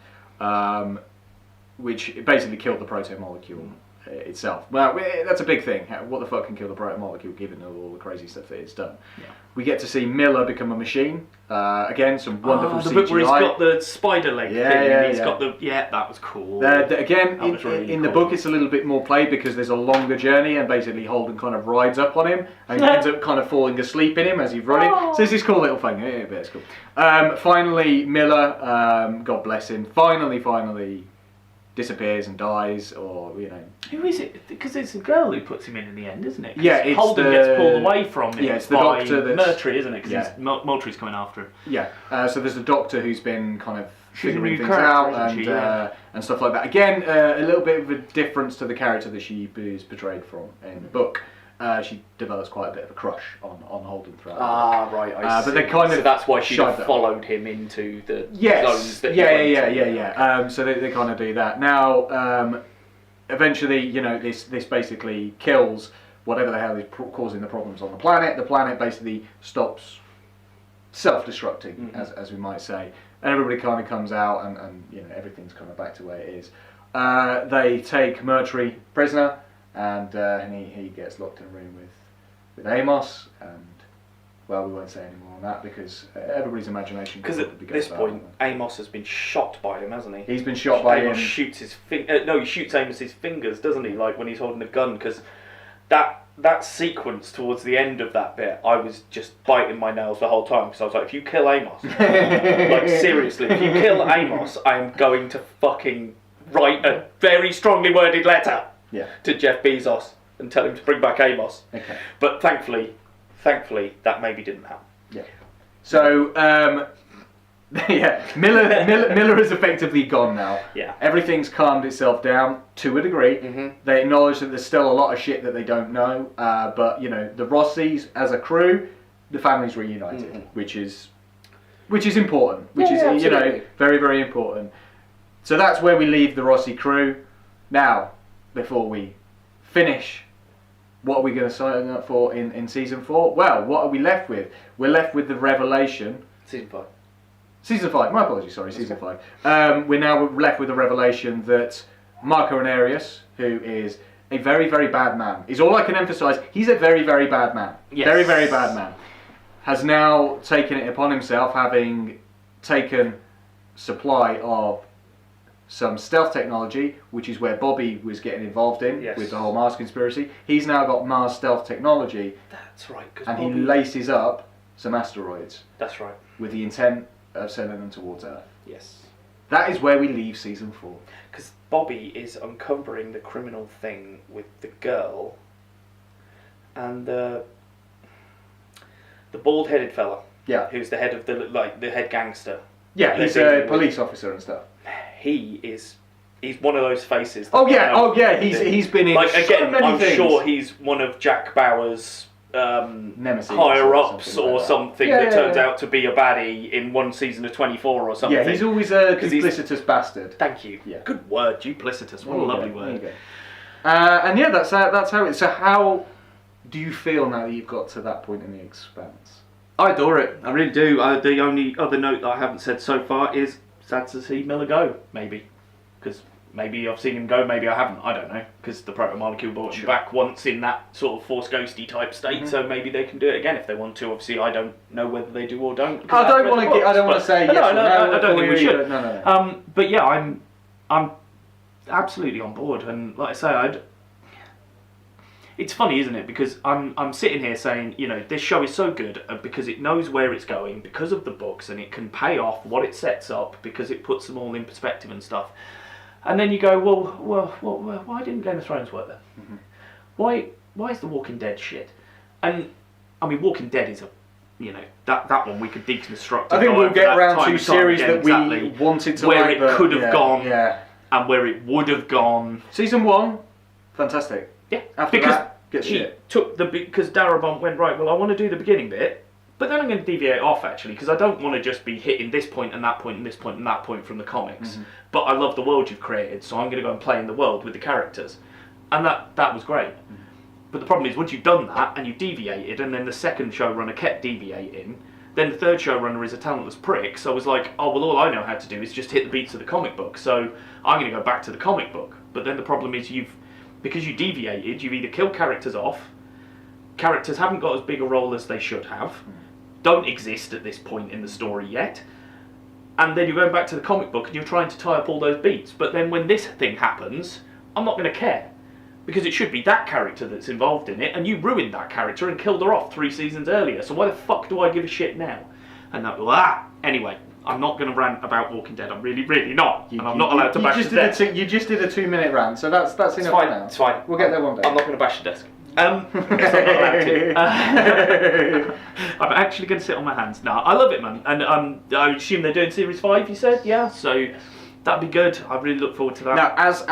which basically killed the proto molecule itself. Well, that's a big thing. What the fuck can kill the proto molecule, given all the crazy stuff that it's done? Yeah. We get to see Miller become a machine. Again, some wonderful CGI. The bit where he's got the spider leg thing. And he's got the that was cool. Again, in the book, it's a little bit more played because there's a longer journey, and basically Holden kind of rides up on him and he ends up kind of falling asleep in him as he's running. So it's this cool little thing. Yeah, but it's cool. Finally, Miller, God bless him, finally disappears and dies, or Who is it? Because it's a girl who puts him in the end, isn't it? Yeah, it's Holden gets pulled away from him. Yeah, it's the doctor that's Murtry, isn't it? Because Moultrie's coming after him. Yeah. So there's a doctor who's been kind of figuring things out and stuff like that. Again, a little bit of a difference to the character that she is portrayed from in the book. She develops quite a bit of a crush on Holden throughout. Right. I see. But they kind of so that's why she followed him into the zones that So they kind of do that. Now, eventually, this basically kills whatever the hell is causing the problems on the planet. The planet basically stops self-destructing, as we might say, and everybody kind of comes out, and everything's kind of back to where it is. They take Murtry prisoner. And he gets locked in a room with Amos, and we won't say any more on that because everybody's imagination. Because at this point, Amos has been shot by him, hasn't he? He's been shot by him. Amos shoots his he shoots Amos's fingers, doesn't he? Like when he's holding a gun. Because that sequence towards the end of that bit, I was just biting my nails the whole time because I was like, if you kill Amos, like seriously, if you kill Amos, I am going to fucking write a very strongly worded letter. Yeah. To Jeff Bezos. and tell him to bring back Amos. Okay. But thankfully, that maybe didn't happen. Yeah. So, Miller is effectively gone now. Yeah. Everything's calmed itself down to a degree. Mm-hmm. They acknowledge that there's still a lot of shit that they don't know. But the Rossis as a crew, the family's reunited, which is important. Which is absolutely. very, very important. So that's where we leave the Rossi crew. Now, before we finish, what are we going to sign up for in season 4? Well, what are we left with? We're left with the revelation. Season 5. Season 5, my apologies, sorry, season 5. We're now left with the revelation that Marco Anarius, who is a very, very bad man, is all I can emphasise, he's a very, very bad man. Yes. Very, very bad man. Has now taken it upon himself, having taken supply of some stealth technology, which is where Bobby was getting involved in with the whole Mars conspiracy. He's now got Mars stealth technology. That's right. And he laces up some asteroids. That's right. With the intent of sending them towards Earth. Yes. That is where we leave season 4. Because Bobby is uncovering the criminal thing with the girl and the bald-headed fella. Yeah. Who's the head of the head gangster. Yeah, he's a police officer and stuff. He's one of those faces. He's been in so many I'm things. sure he's one of Jack Bauer's Nemesis higher ups or something that turns yeah. out to be a baddie in one season of 24 or something. Yeah, he's always a duplicitous bastard. Thank you. Yeah. Good word, duplicitous. What a lovely word. And yeah, that's how it is. So how do you feel now that you've got to that point in The Expanse? I adore it. I really do. The only other note that I haven't said so far is sad to see Miller go, maybe. Because maybe I've seen him go, maybe I haven't. I don't know. Because the proto-molecule brought him back once in that sort of Force Ghosty type state, so maybe they can do it again if they want to. Obviously, I don't know whether they do or don't. I don't want to say yes or no. I don't think we should. No. But yeah, I'm absolutely on board. And like I say, it's funny, isn't it? Because I'm sitting here saying, this show is so good because it knows where it's going because of the books, and it can pay off what it sets up because it puts them all in perspective and stuff. And then you go, well, why didn't Game of Thrones work then? Mm-hmm. Why is The Walking Dead shit? And I mean, Walking Dead is that one we could deconstruct. I think we'll get around to series that we wanted to where it could have gone, and where it would have gone. Season 1, fantastic. Yeah, after that, get shit. Because Darabont went, right, well, I want to do the beginning bit, but then I'm going to deviate off, actually, because I don't want to just be hitting this point and that point and this point and that point from the comics. Mm-hmm. But I love the world you've created, so I'm going to go and play in the world with the characters. And that was great. Mm-hmm. But the problem is, once you've done that, and you deviated, and then the second showrunner kept deviating, then the third showrunner is a talentless prick, so I was like, oh, well, all I know how to do is just hit the beats of the comic book, so I'm going to go back to the comic book. But then the problem is, because you deviated, you've either killed characters off, characters haven't got as big a role as they should have, don't exist at this point in the story yet, and then you're going back to the comic book and you're trying to tie up all those beats. But then when this thing happens, I'm not going to care, because it should be that character that's involved in it, and you ruined that character and killed her off 3 seasons earlier, so why the fuck do I give a shit now? And anyway, I'm not going to rant about Walking Dead. I'm really, really not. And I'm not allowed to bash the desk. You just did a 2-minute rant, so that's enough for now. It's fine. We'll get there one day. I'm not going to bash the desk. I'm actually going to sit on my hands. No, I love it, man. And I assume they're doing Series 5, you said? Yeah, so that'd be good. I really look forward to that. Now, as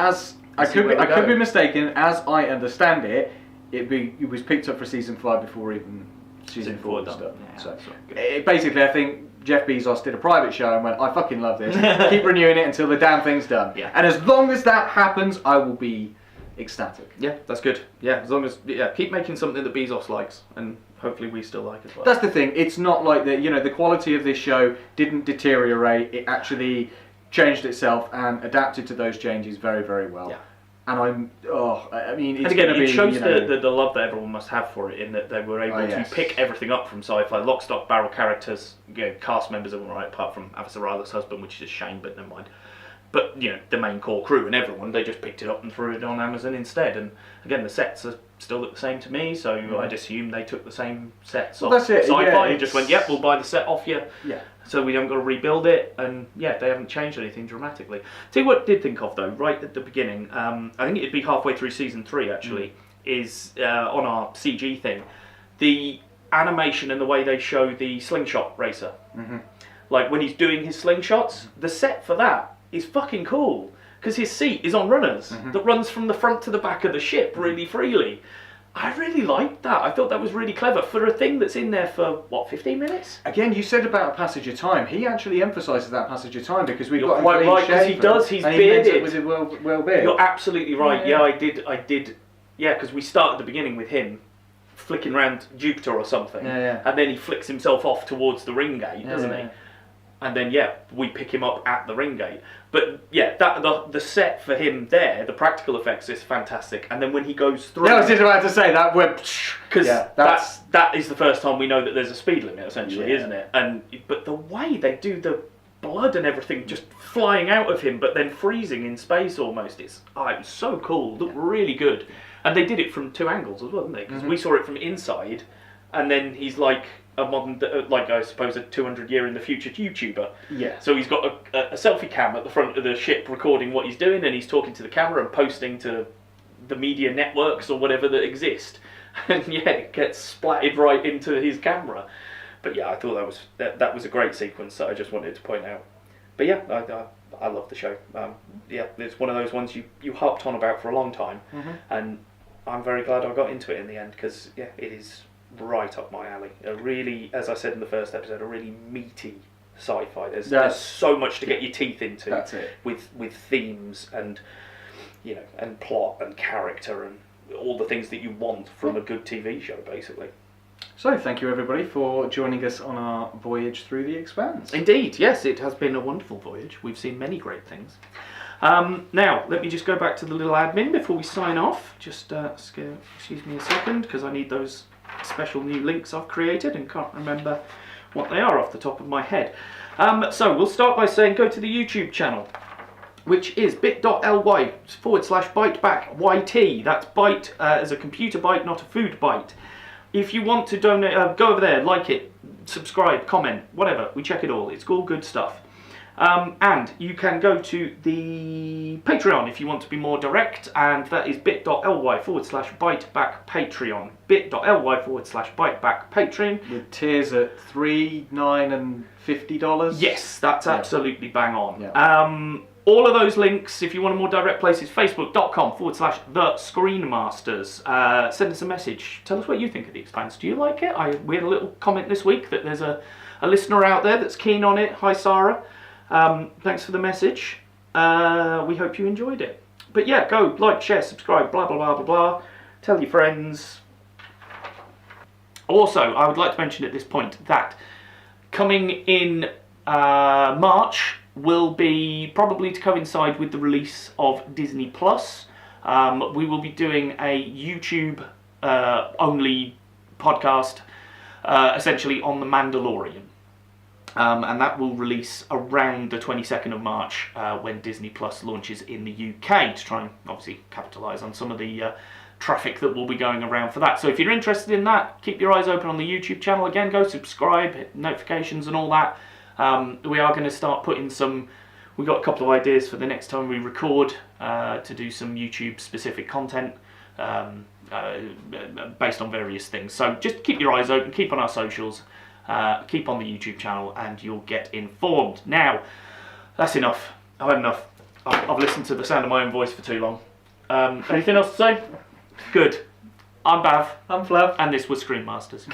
I could be mistaken, as I understand it, it was picked up for Season 5 before even Season 4 was done. Yeah, so basically, I think Jeff Bezos did a private show and went, I fucking love this. Keep renewing it until the damn thing's done. Yeah. And as long as that happens, I will be ecstatic. Yeah, that's good. Yeah, as long as keep making something that Bezos likes, and hopefully we still like as well. That's the thing. It's not like the quality of this show didn't deteriorate. It actually changed itself and adapted to those changes very, very well. Yeah. And it's going to be... It shows the love that everyone must have for it, in that they were able to pick everything up from sci-fi. Lock, stock, barrel characters, cast members are alright, apart from Avasar Ryla's husband, which is a shame, but never mind. But, the main core crew and everyone, they just picked it up and threw it on Amazon instead. And, again, the sets are still look the same to me, so I'd assume they took the same sets off sci-fi and just went, we'll buy the set off you. Yeah. So we haven't got to rebuild it, and they haven't changed anything dramatically. Tell you what I did think of, though, right at the beginning, I think it'd be halfway through Season 3, actually, is on our CG thing, the animation and the way they show the slingshot racer. Mm-hmm. Like when he's doing his slingshots, the set for that is fucking cool. Because his seat is on runners that runs from the front to the back of the ship really freely. I really liked that. I thought that was really clever for a thing that's in there for, 15 minutes? Again, you said about a passage of time. He actually emphasises that passage of time because we've You're got quite a clean right, 'cause he shaven, does, he's and he ends bearded. up with a well beard. You're absolutely right. Yeah. I did. Yeah, because we start at the beginning with him flicking around Jupiter or something. Yeah. And then he flicks himself off towards the ring gate, doesn't he? And then, we pick him up at the ring gate. But, the set for him there, the practical effects is fantastic. And then when he goes through... Yeah, I was just about to say that. Because that is the first time we know that there's a speed limit, essentially, isn't it? But the way they do the blood and everything just flying out of him, but then freezing in space almost, it was so cool. Looked really good. And they did it from two angles as well, didn't they? Because we saw it from inside, and then he's like a modern, I suppose, a 200-year in the future YouTuber. Yeah. So he's got a selfie cam at the front of the ship recording what he's doing, and he's talking to the camera and posting to the media networks or whatever that exist. And it gets splatted right into his camera. But I thought that was a great sequence that I just wanted to point out. But I love the show. It's one of those ones you harped on about for a long time, and I'm very glad I got into it in the end because it is right up my alley. A really, as I said in the first episode, a really meaty sci-fi. There's so much to get your teeth into. That's it. With themes and and plot and character and all the things that you want from a good TV show, basically. So, thank you everybody for joining us on our voyage through the Expanse. Indeed, yes, it has been a wonderful voyage. We've seen many great things. Now, let me just go back to the little admin before we sign off. Just excuse me a second, because I need those special new links I've created and can't remember what they are off the top of my head. So, we'll start by saying go to the YouTube channel, which is bit.ly/Byte Back YT. That's Byte as a computer byte, not a food byte. If you want to donate, go over there, like it, subscribe, comment, whatever. We check it all. It's all good stuff. And you can go to the Patreon if you want to be more direct, and that is bit.ly/Byte Back Patreon. bit.ly/Byte Back Patreon. With tiers at $3, $9, and $50. Yes, that's absolutely bang on. Yeah. All of those links, if you want a more direct place, is facebook.com/thescreenmasters. Send us a message. Tell us what you think of The Expanse. Do you like it? We had a little comment this week that there's a listener out there that's keen on it. Hi, Sarah. Thanks for the message. We hope you enjoyed it. But go like, share, subscribe, blah, blah, blah, blah, blah. Tell your friends. Also, I would like to mention at this point that coming in March will be probably to coincide with the release of Disney Plus. We will be doing a YouTube only podcast essentially on The Mandalorian. And that will release around the 22nd of March when Disney Plus launches in the UK, to try and obviously capitalise on some of the traffic that will be going around for that. So if you're interested in that, keep your eyes open on the YouTube channel. Again, go subscribe, hit notifications and all that. We are going to start putting we've got a couple of ideas for the next time we record to do some YouTube specific content based on various things. So just keep your eyes open, keep on our socials, keep on the YouTube channel, and you'll get informed. Now, that's enough. I've had enough. I've listened to the sound of my own voice for too long. Anything else to say? Good. I'm Bav. I'm Flav. And this was Screen Masters.